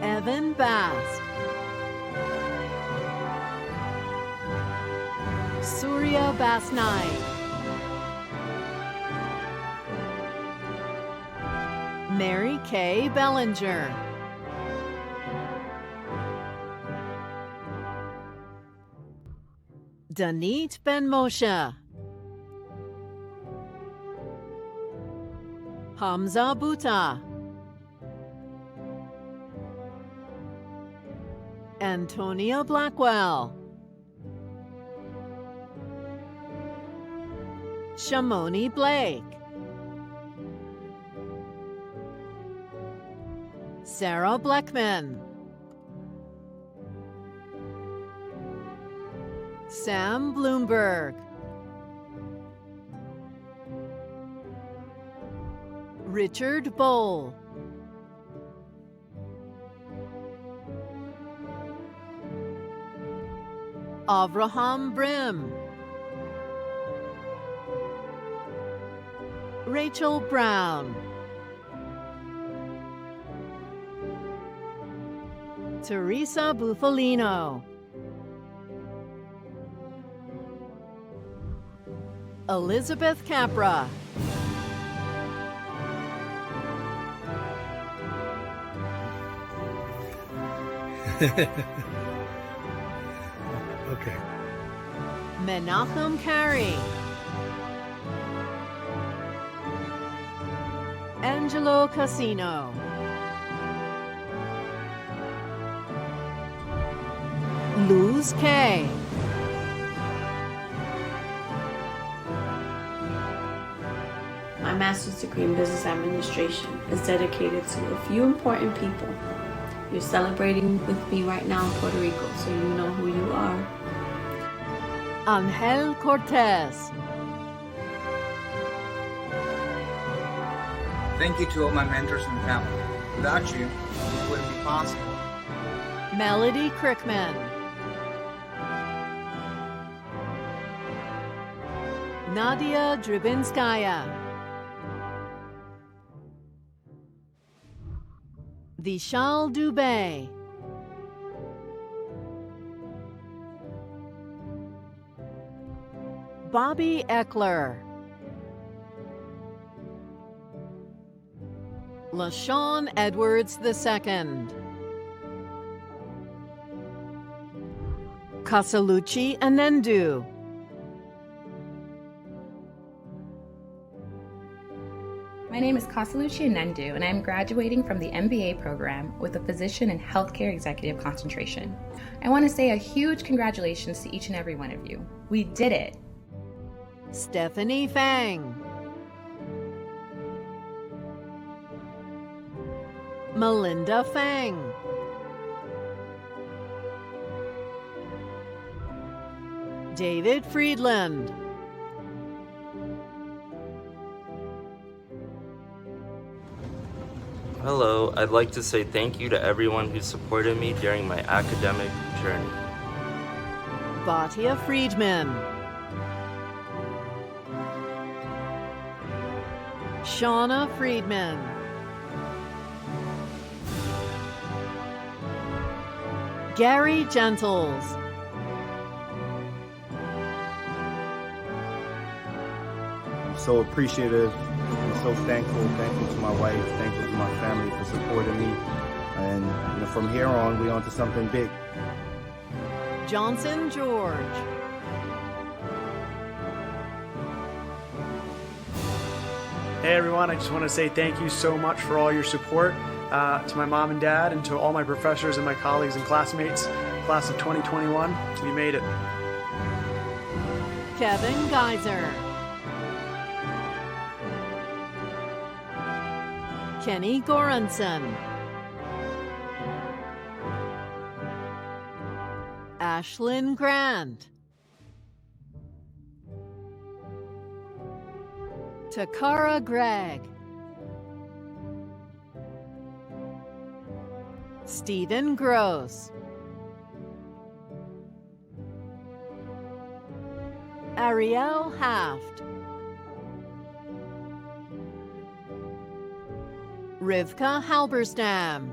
Evan Bast, Surya Basnai, Mary Kay Bellinger, Danit Ben Moshe, Hamza Buta, Antonia Blackwell, Shamoni Blake, Sarah Bleckman, Sam Bloomberg, Richard Bowl, Avraham Brim, Rachel Brown, Teresa Bufalino, Elizabeth Capra, Okay. Menachem Carey, Angelo Casino, Luz Kay, My master's degree in business administration is dedicated to a few important people. You're celebrating with me right now in Puerto Rico, so you know who you are. Angel Cortez, Thank you to all my mentors and family. Without you, it wouldn't be possible. Melody Crickman, Nadia Dribinskaya, Vishal Dubey, Bobby Eckler, LaShawn Edwards II, Kasaluchi Anendu, My name is Kasaluchi Anendu, and I'm graduating from the MBA program with a position in Healthcare Executive Concentration. I want to say a huge congratulations to each and every one of you. We did it! Stephanie Fang, Melinda Fang, David Friedland, Hello, I'd like to say thank you to everyone who supported me during my academic journey. Batia Friedman, Shauna Friedman, Gary Gentles, I'm so appreciative. I'm so thankful. Thankful to my wife. Thankful to my family for supporting me. And from here on, we're on to something big. Johnson George, Hey everyone, I just want to say thank you so much for all your support to my mom and dad and to all my professors and my colleagues and classmates. Class of 2021, we made it. Kevin Geyser, Kenny Goranson, Ashlyn Grant, Takara Gregg, Stephen Gross, Ariel Haft, Rivka Halberstam,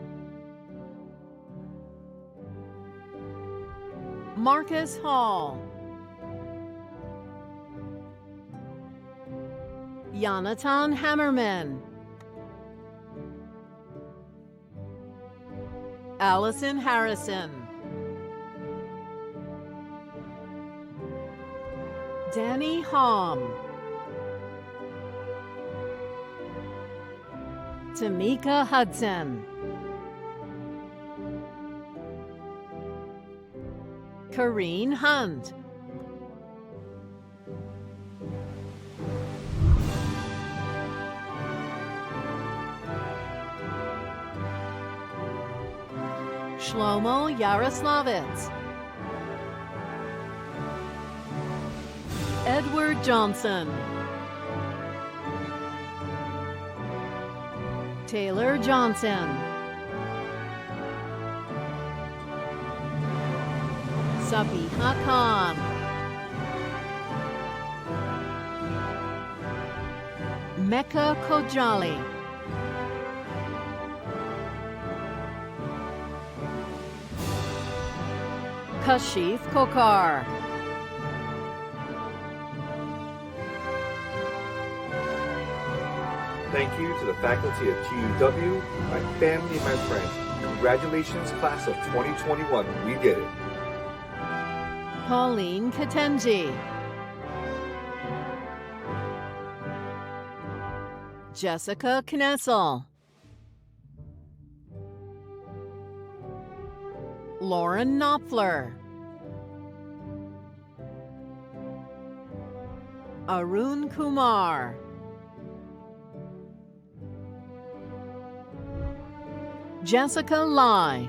Marcus Hall, Jonathan Hammerman, Allison Harrison, Danny Hom, Tamika Hudson, Kareen Hunt, Shlomo Yaroslavitz. Edward Johnson. Taylor Johnson. Sabiha Khan. Mecca Kojali. Kashif Kokar. Thank you to the faculty of TUW, my family, and my friends. Congratulations, class of 2021. We did it. Pauline Katenji. Jessica Knessel. Lauren Knopfler. Arun Kumar. Jessica Lai.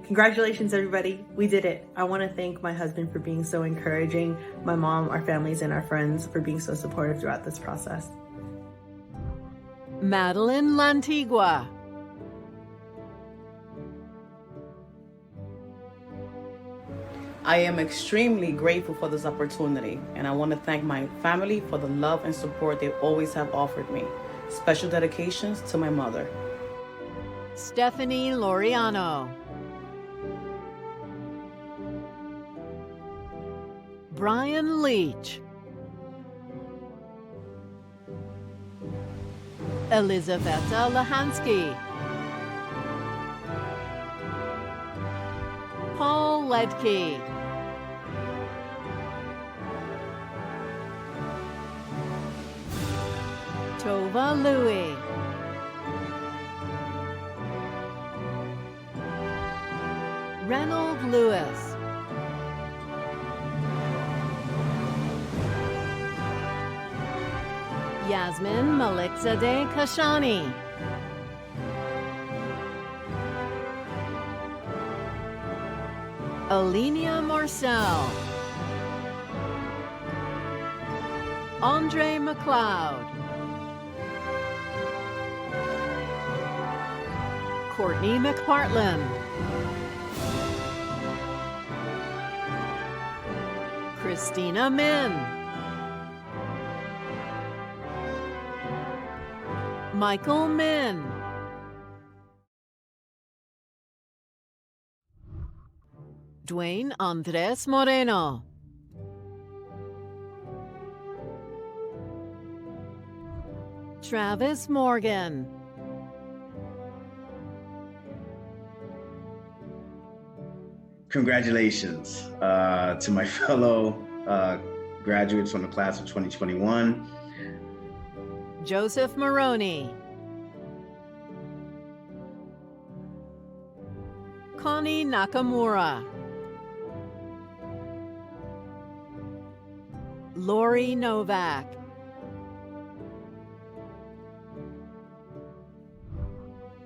Congratulations, everybody. We did it. I want to thank my husband for being so encouraging, my mom, our families, and our friends for being so supportive throughout this process. Madeline Lantigua. I am extremely grateful for this opportunity, and I want to thank my family for the love and support they always have offered me. Special dedications to my mother. Stephanie Loriano. Brian Leach. Elizaveta Lahansky. Paul Ledke. Tova Louie. Reynold Lewis. Yasmin Malikzadeh Kashani. Alenia Marcel. Andre McLeod. Courtney McPartland. Christina Min. Michael Min. Dwayne Andres Moreno. Travis Morgan. Congratulations to my fellow graduates from the class of 2021. Joseph Maroney. Connie Nakamura. Lori Novak.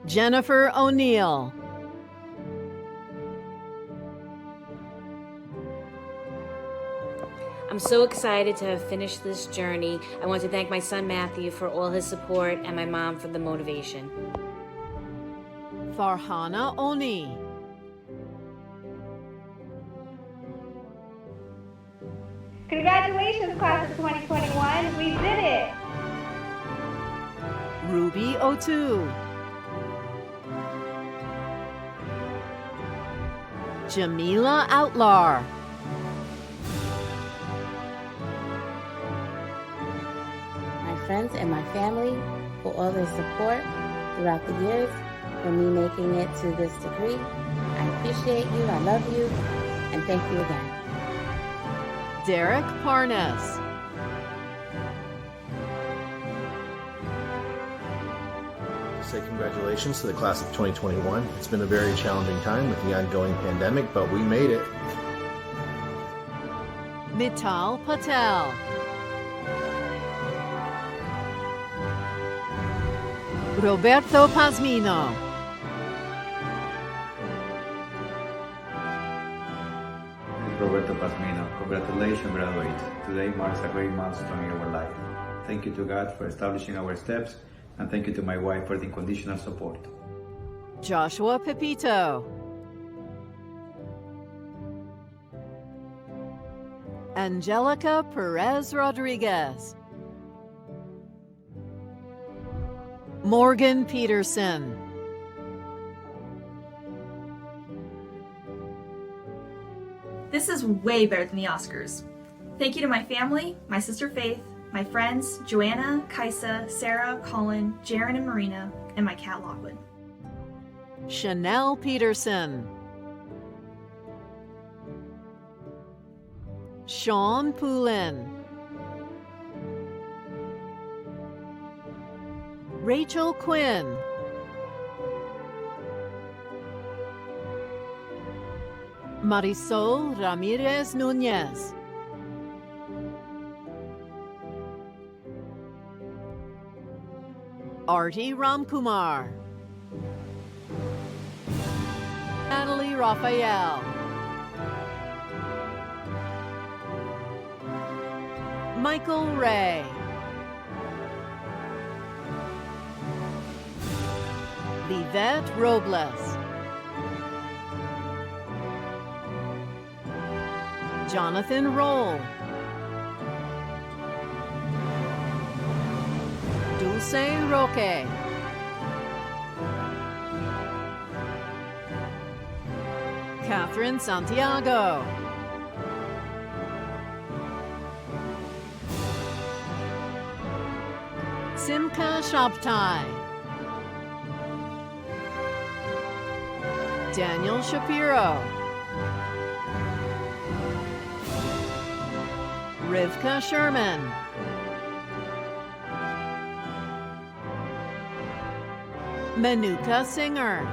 Jennifer O'Neill. I'm so excited to have finished this journey. I want to thank my son Matthew for all his support and my mom for the motivation. Farhana Oni. Congratulations, class of 2021. We did it. Ruby Otu. Jamila Outlar. My friends and my family for all their support throughout the years for me making it to this degree. I appreciate you, I love you, and thank you again. Derek Parnas. Say congratulations to the class of 2021. It's been a very challenging time with the ongoing pandemic, but we made it. Mital Patel. Roberto Pazmino. Roberto Pazmino, congratulations, graduates. Today marks a great milestone in our life. Thank you to God for establishing our steps, and thank you to my wife for the unconditional support. Joshua Pepito. Angelica Perez Rodriguez. Morgan Peterson. This is way better than the Oscars. Thank you to my family, my sister Faith, my friends Joanna, Kaisa, Sarah, Colin, Jaron, and Marina, and my cat Lachlan. Chanel Peterson. Sean Poulin. Rachel Quinn. Marisol Ramirez Nunez. Artie Ramkumar. Natalie Raphael. Michael Ray. Livette Robles. Jonathan Roll. Dulce Roque. Catherine Santiago. Simka Shabtai. Daniel Shapiro. Rivka Sherman. Manuka Singer.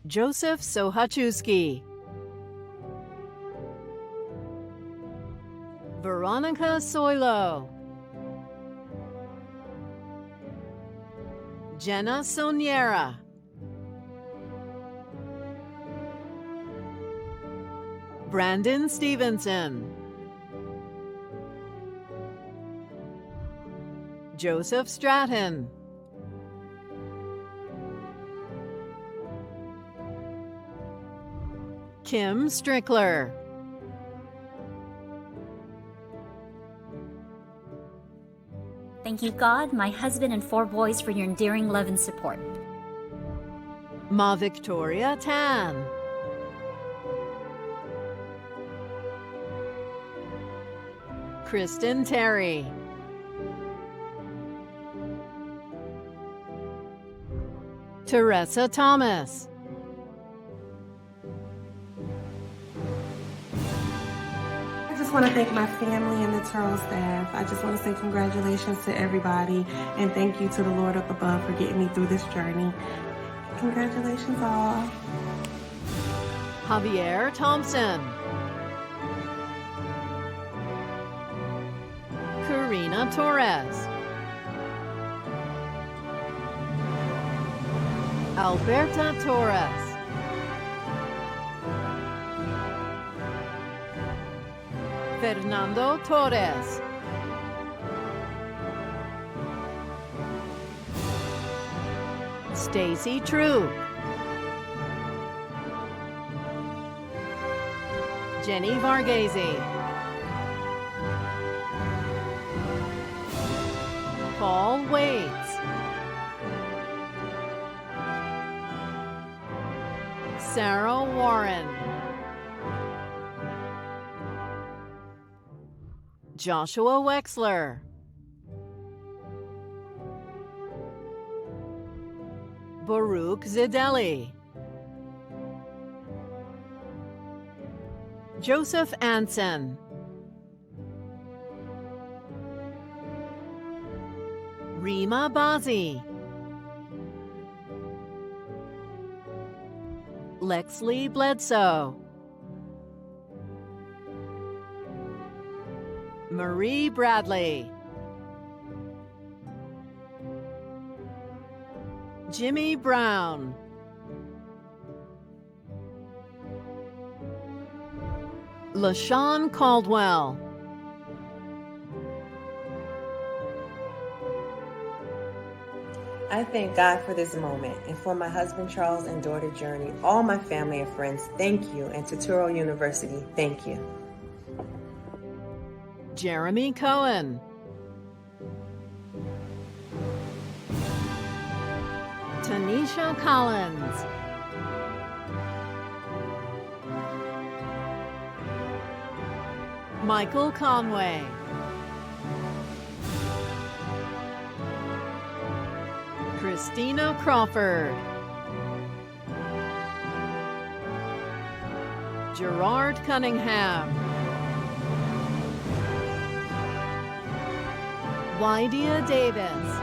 Joseph Sohachuski. Veronica Soilo. Jenna Soniera. Brandon Stevenson. Joseph Stratton. Kim Strickler. Thank you, God, my husband, and 4 boys for your endearing love and support. Ma Victoria Tan. Kristen Terry. Teresa Thomas. I just want to thank my family and the Touro staff. I just want to say congratulations to everybody and thank you to the Lord up above for getting me through this journey. Congratulations all. Javier Thompson. Karina Torres. Alberta Torres. Fernando Torres. Stacy True. Jenny Varghese. Paul Waits. Sarah Warren. Joshua Wexler. Baruch Zideli. Joseph Anson. Rima Bazi. Lexley Bledsoe. Marie Bradley. Jimmy Brown. LaShawn Caldwell. I thank God for this moment and for my husband Charles and daughter Journey, all my family and friends, thank you, and to Touro University, thank you. Jeremy Cohen. Tanisha Collins. Michael Conway. Christina Crawford. Gerard Cunningham. Wydia Davis.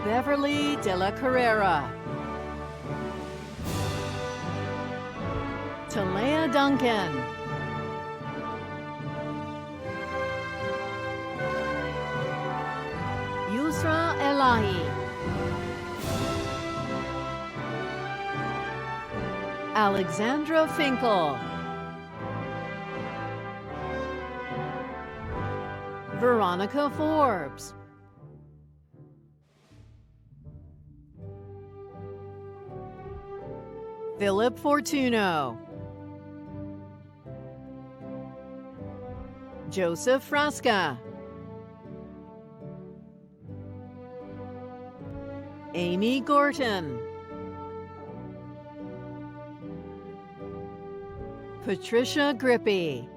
Beverly De La Carrera. Talea Duncan. Yusra Elahi. Alexandra Finkel. Veronica Forbes. Philip Fortuno. Joseph Frasca. Amy Gorton. Patricia Grippy.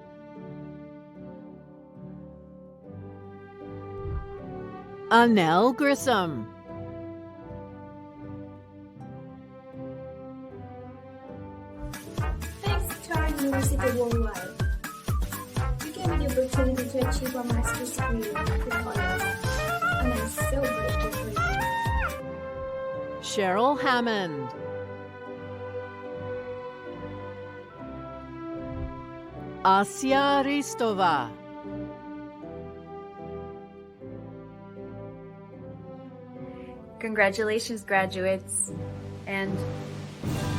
Anel Grissom. Thanks to our University Worldwide, you gave me the opportunity to achieve a master's degree with honors, and I'm so grateful for you. Cheryl Hammond. Asya Ristova. Congratulations, graduates, and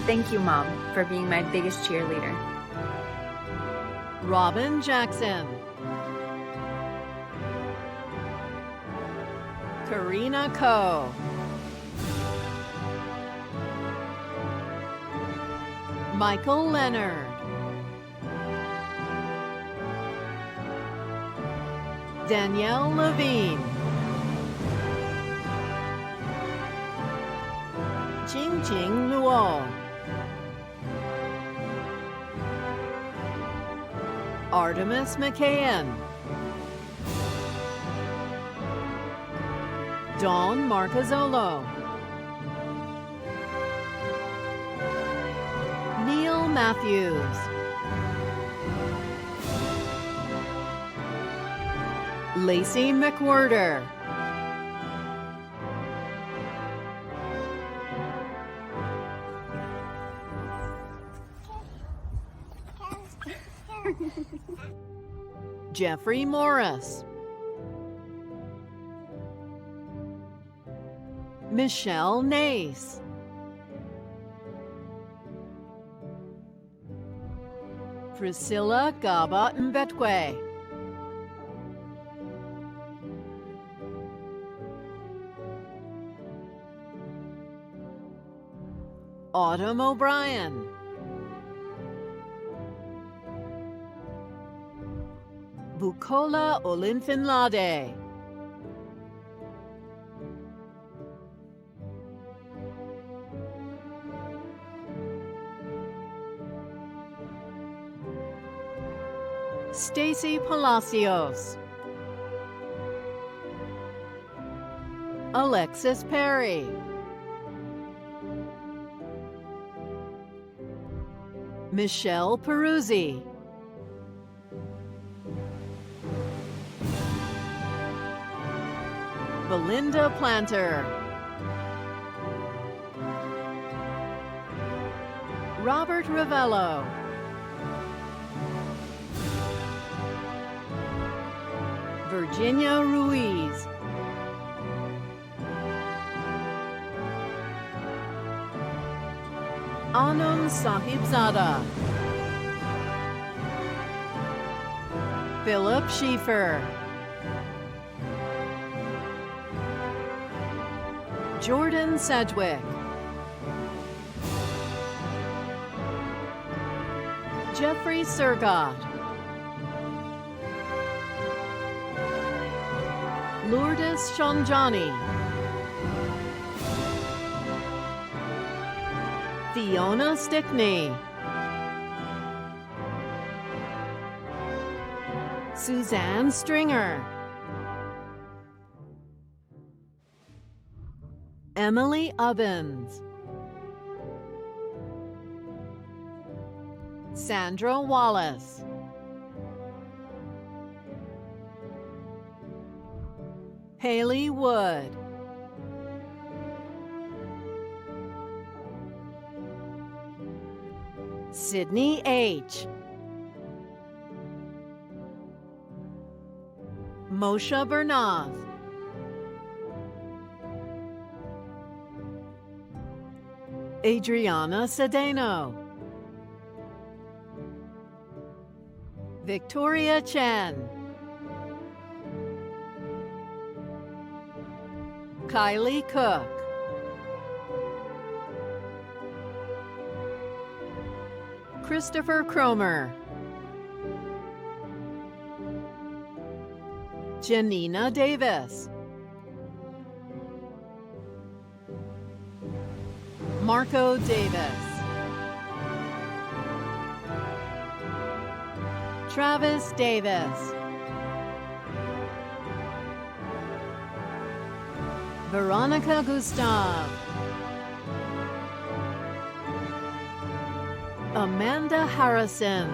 thank you, Mom, for being my biggest cheerleader. Robin Jackson. Karina Coe. Michael Leonard. Danielle Levine. Jing Luo. Artemis McCain. Dawn Marcazzolo. Neil Matthews. Lacey McWhirter. Jeffrey Morris. Michelle Nace. Priscilla Gaba Mbetwe. Autumn O'Brien. Bukola Olinfinlade. Stacy Palacios. Alexis Perry. Michelle Peruzzi. Belinda Planter. Robert Ravello. Virginia Ruiz. Anum Sahibzada. Philip Schiefer. Jordan Sedgwick. Jeffrey Surgott. Lourdes Shanjani. Fiona Stickney. Suzanne Stringer. Emily Ubbins. Sandra Wallace. Haley Wood. Sydney H. Moshe Bernath. Adriana Cedeno. Victoria Chen. Kylie Cook. Christopher Cromer. Janina Davis. Marco Davis. Travis Davis. Veronica Gustav. Amanda Harrison.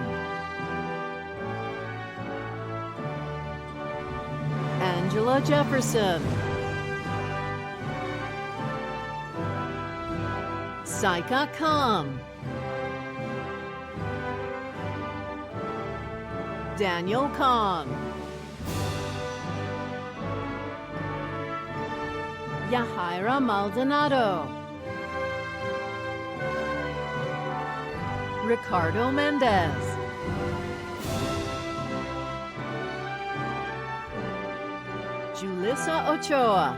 Angela Jefferson. Saika Kam. Daniel Kahn. Yahaira Maldonado. Ricardo Mendez. Julissa Ochoa.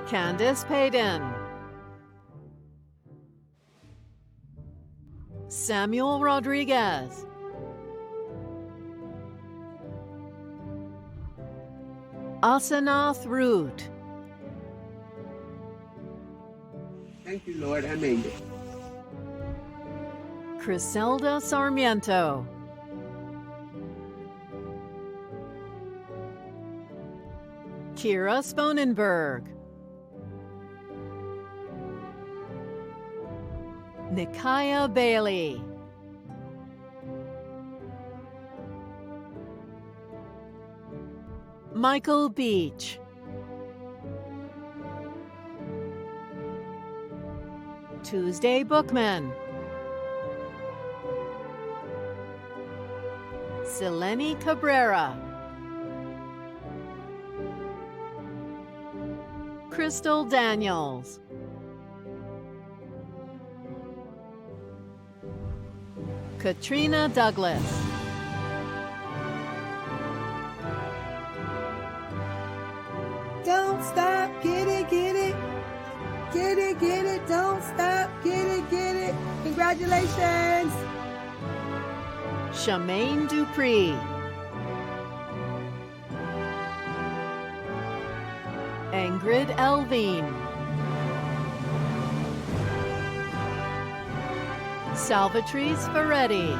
Candice Payden. Samuel Rodriguez. Asanath Root. Thank you, Lord. I made it. Criselda Sarmiento. Kira Sponenberg. Nikaya Bailey. Michael Beach. Tuesday Bookman. Selene Cabrera. Crystal Daniels. Katrina Douglas. Don't stop, get it, get it. Get it, get it, don't stop, get it, get it. Congratulations. Charmaine Dupree. Ingrid Elvine. Salvatrice Ferretti.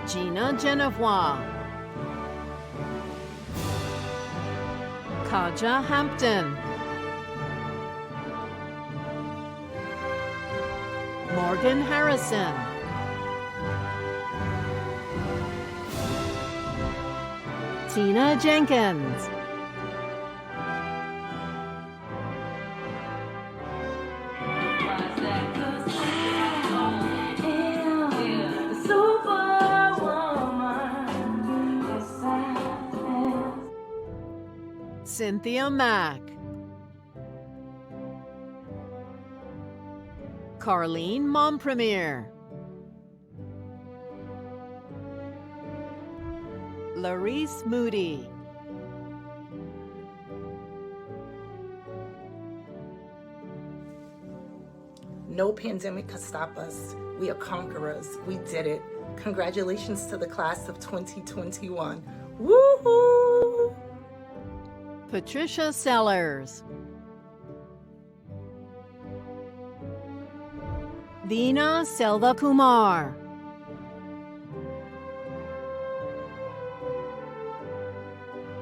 Gina Genevois. Kaja Hampton. Morgan Harrison. Tina Jenkins. Cynthia Mack, Carlene Mompremier, Larice Moody, No pandemic could stop us. We are conquerors. We did it. Congratulations to the class of 2021. Woohoo! Patricia Sellers, Veena Selvakumar,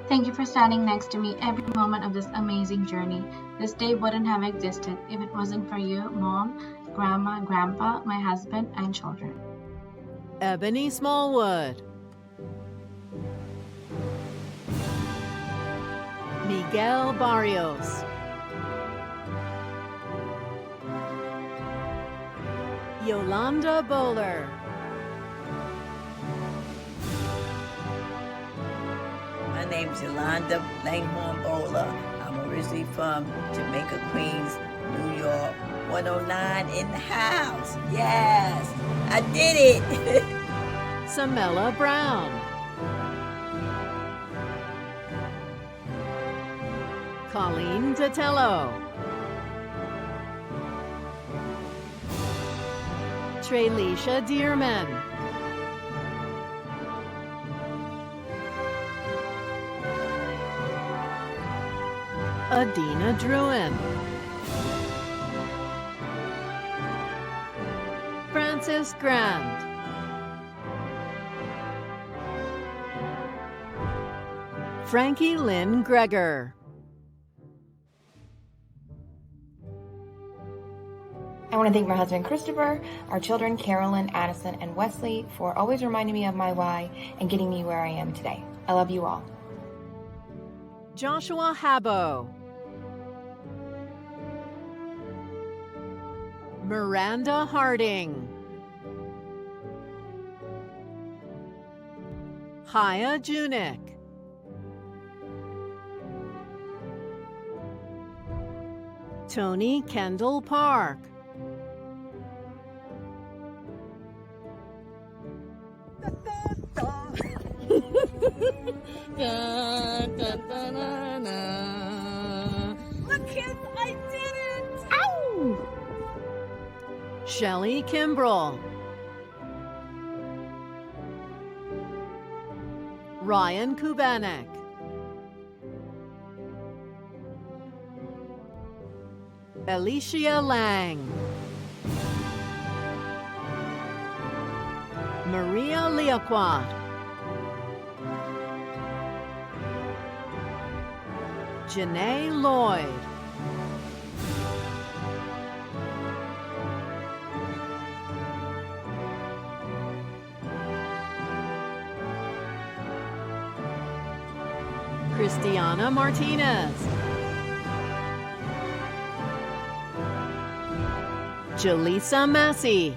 Thank you for standing next to me every moment of this amazing journey. This day wouldn't have existed if it wasn't for you, Mom, Grandma, Grandpa, my husband, and children. Ebony Smallwood, Miguel Barrios, Yolanda Bowler, My name's Yolanda Langhorne Bowler. I'm originally from Jamaica, Queens, New York. 109 in the house. Yes, I did it. Samela Brown, Colleen Datello, Tralisha Dearman, Adina Druin, Francis Grant, Frankie Lynn Gregor, I want to thank my husband Christopher, our children Carolyn, Addison, and Wesley for always reminding me of my why and getting me where I am today. I love you all. Joshua Habbo, Miranda Harding, Haya Junik, Tony Kendall Park, Look, kids, I did it! Ow! Shelley Kimbrell, Ryan Kubanek, Alicia Lang, Maria Liaquat, Janae Lloyd, Christiana Martinez, Jaleesa Massey,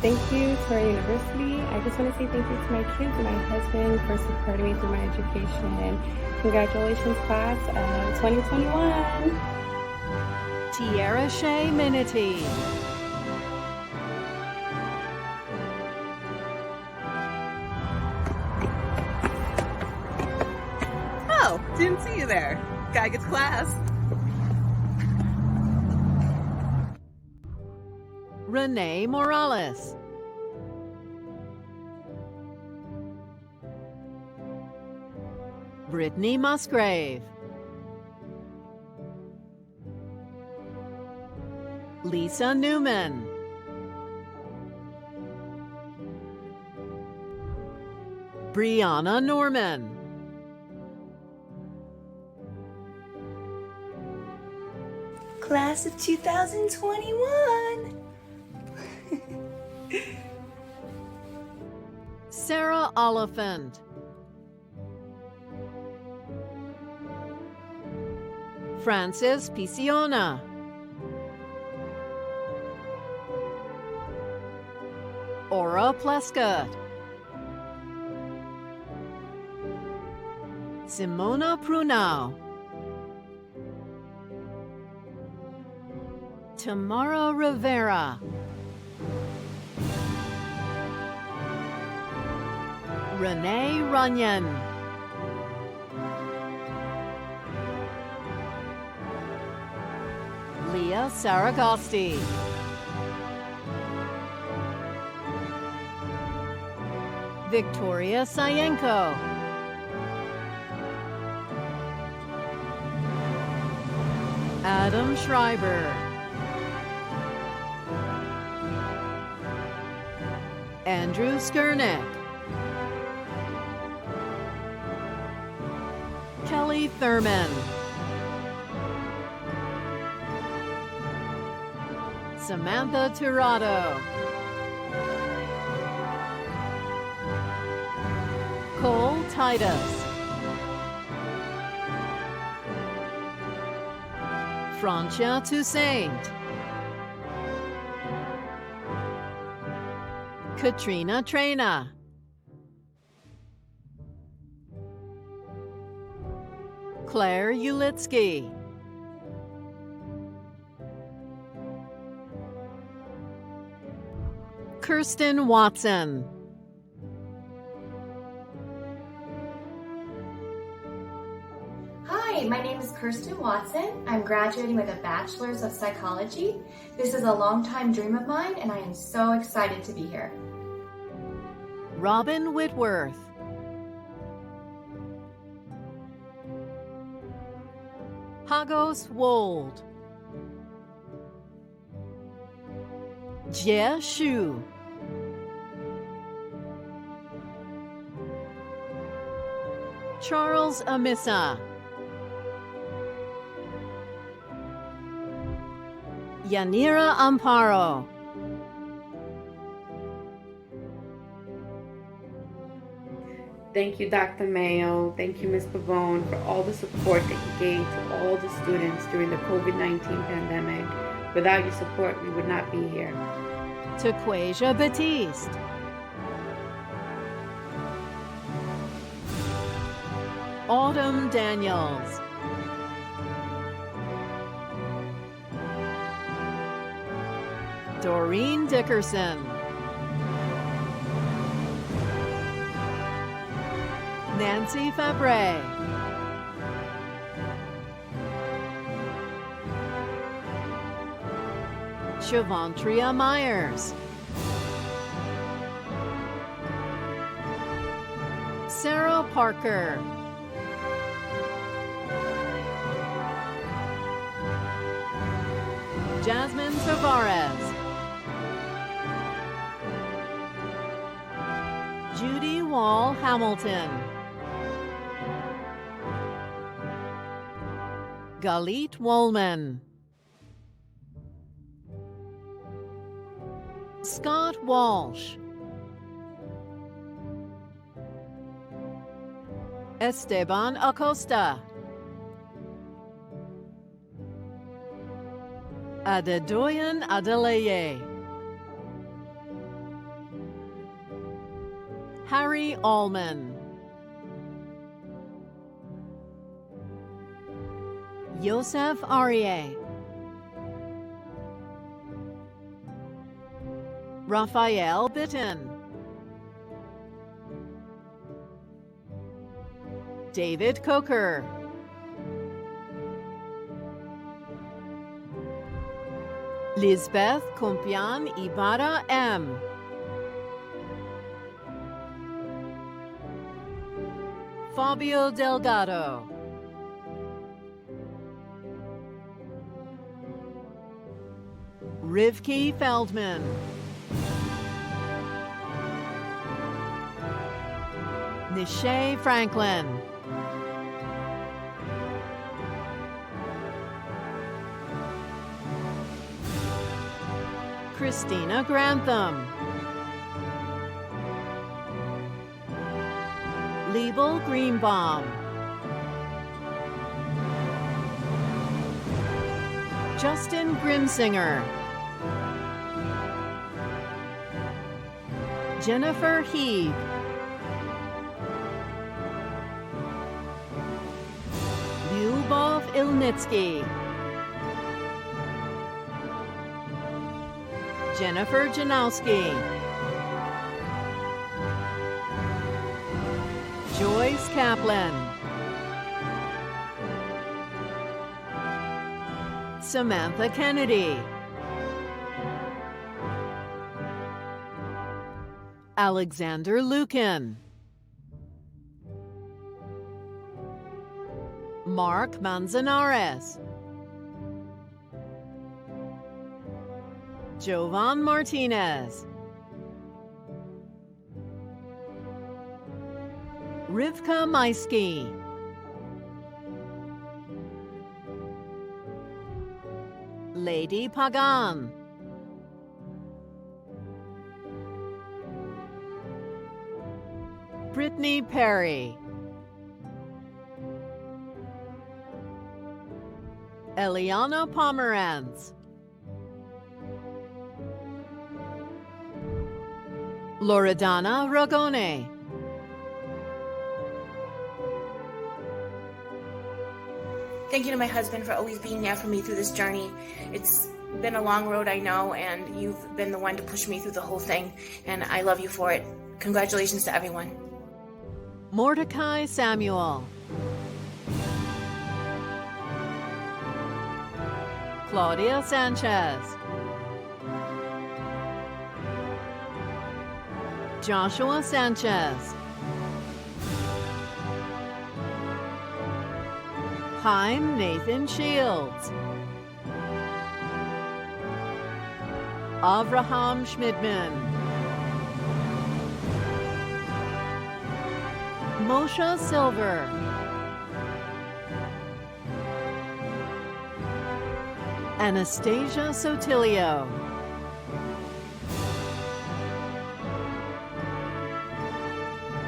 Thank you to our university. I just want to say thank you to my kids and my husband for supporting me through my education. And congratulations, class of 2021. Tierra Shea Minity, Oh, didn't see you there. Guy gets class. Renee Morales, Brittany Musgrave, Lisa Newman, Brianna Norman, Class of 2021. Sarah Oliphant, Francis Pisiona, Aura Plescott, Simona Prunau, Tamara Rivera, Renee Runyon, Leah Saragosti, Victoria Sayenko, Adam Schreiber, Andrew Skurnick, Kelly Thurman, Samantha Tirado, Cole Titus, Francia Toussaint, Katrina Trena, Claire Ulitsky, Kirsten Watson, Hi, my name is Kirsten Watson. I'm graduating with a Bachelor's of Psychology. This is a long-time dream of mine, and I am so excited to be here. Robin Whitworth, Hagos Wold, Jie Shu, Charles Amissa, Yanira Amparo, Thank you, Dr. Mayo. Thank you, Ms. Pavone, for all the support that you gave to all the students during the COVID-19 pandemic. Without your support, we would not be here. Taquasia Batiste, Autumn Daniels, Doreen Dickerson, Nancy Fabre, Shavantria Myers, Sarah Parker, Jasmine Tavares, Judy Wall Hamilton, Galit Woolman, Scott Walsh, Esteban Acosta, Adedoyan Adeleye, Harry Allman, Yosef Arie, Raphael Bitten, David Coker, Lisbeth Kumpian Ibarra M, Fabio Delgado, Rivki Feldman, Nishay Franklin, Christina Grantham, Liebel Greenbaum, Justin Grimsinger, Jennifer Heath, Ilnitsky. Jennifer Janowski. Joyce Kaplan. Samantha Kennedy. Alexander Lukin. Mark Manzanares. Jovan Martinez. Rivka Maisky. Lady Pagan. Brittany Perry. Eliana Pomerantz. Loredana Ragone. Thank you to my husband for always being there for me through this journey. It's been a long road, I know, and you've been the one to push me through the whole thing, and I love you for it. Congratulations to everyone. Mordecai Samuel. Claudia Sanchez. Joshua Sanchez. Chaim Nathan Shields. Avraham Schmidman. Moshe Silver. Anastasia Sotilio.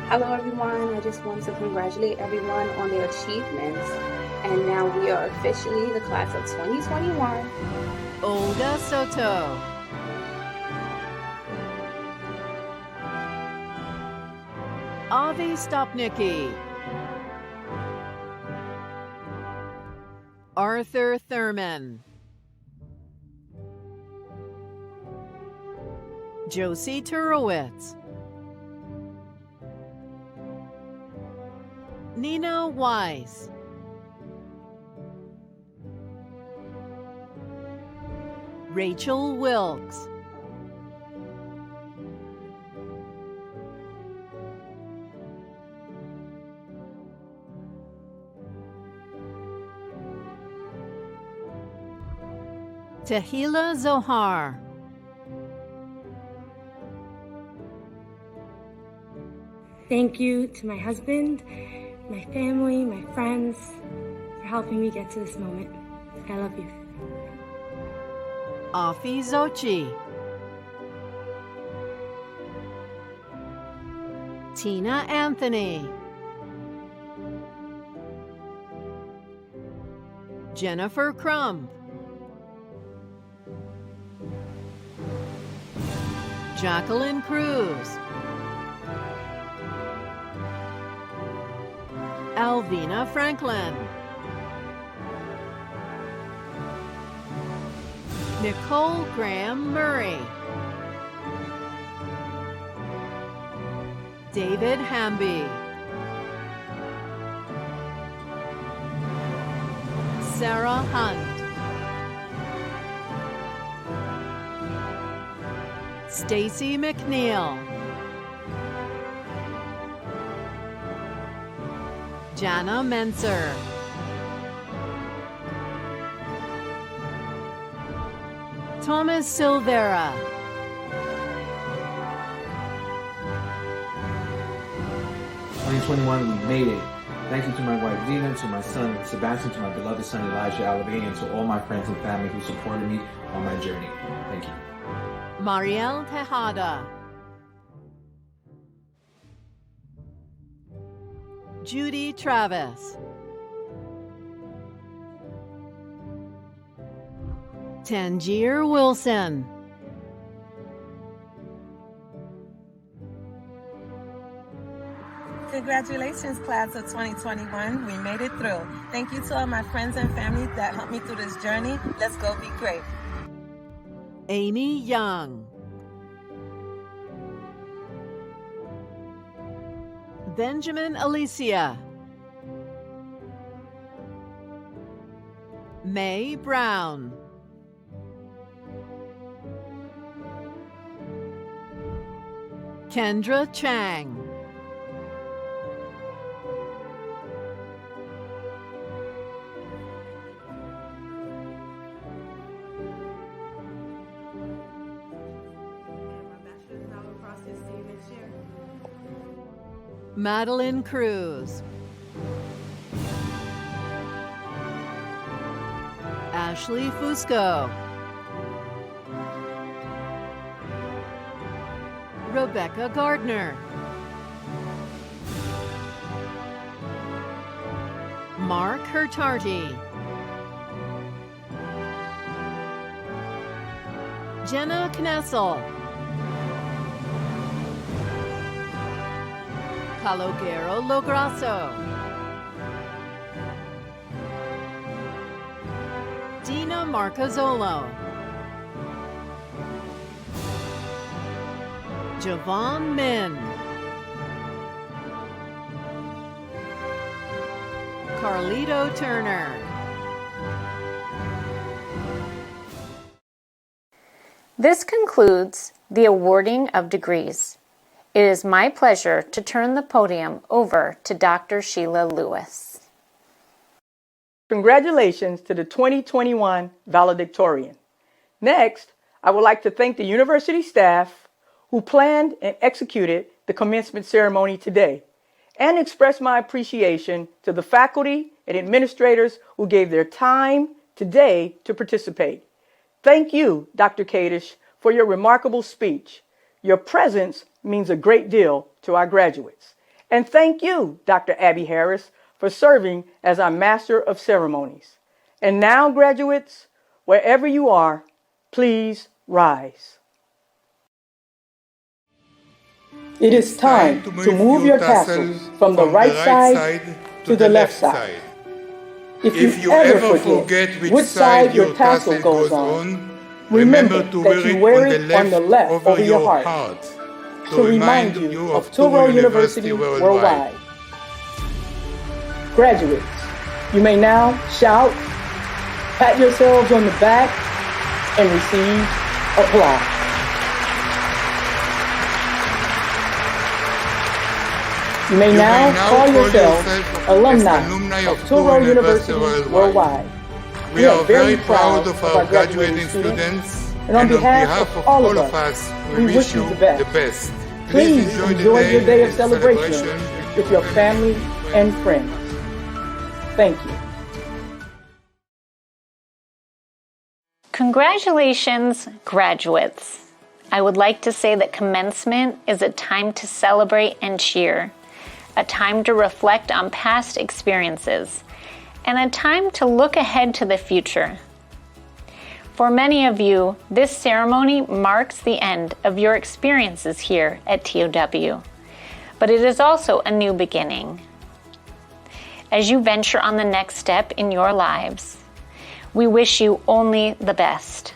Hello everyone, I just want to congratulate everyone on their achievements. And now we are officially the class of 2021. Olga Soto. Avi Stopnicki. Arthur Thurman. Josie Turowitz. Nina Weiss. Rachel Wilkes. Tahila Zohar. Thank you to my husband, my family, my friends, for helping me get to this moment. I love you. Afi Zochi. Tina Anthony. Jennifer Crump. Jacqueline Cruz. Alvina Franklin. Nicole Graham Murray. David Hamby. Sarah Hunt. Stacy McNeil. Jana Menser. Thomas Silvera. We made it. Thank you to my wife Dina, to my son Sebastian, to my beloved son Elijah Alavani, and to all my friends and family who supported me on my journey. Thank you. Marielle Tejada. Judy Travis. Tangier Wilson. Congratulations, class of 2021. We made it through. Thank you to all my friends and family that helped me through this journey. Let's go be great. Amy Young. Benjamin Alicia. May Brown. Kendra Chang. Madeline Cruz. Ashley Fusco. Rebecca Gardner. Mark Hurtarty. Jenna Knessel. Calogero Lograsso. Dina Marcazzolo. Javon Min. Carlito Turner. This concludes the awarding of degrees. It is my pleasure to turn the podium over to Dr. Sheila Lewis. Congratulations to the 2021 valedictorian. Next, I would like to thank the university staff who planned and executed the commencement ceremony today, and express my appreciation to the faculty and administrators who gave their time today to participate. Thank you, Dr. Kadish, for your remarkable speech. Your presence means a great deal to our graduates. And thank you, Dr. Abby Harris, for serving as our Master of Ceremonies. And now, graduates, wherever you are, please rise. It is time to move your tassels from the right side to the left side. If you ever forget which side your tassel goes on, remember that you wear it on the left over your heart to remind you of Touro University worldwide. Graduates, you may now shout, pat yourselves on the back, and receive applause. You may now call yourself alumni of Touro University worldwide. We are very proud of our graduating students, and on behalf of all of us, we wish you the best. Please enjoy your day of celebration with your family and friends. Thank you. Congratulations, graduates. I would like to say that commencement is a time to celebrate and cheer, a time to reflect on past experiences, and a time to look ahead to the future. For many of you, this ceremony marks the end of your experiences here at TUW, but it is also a new beginning. As you venture on the next step in your lives, we wish you only the best.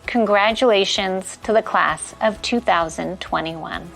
Congratulations to the class of 2021.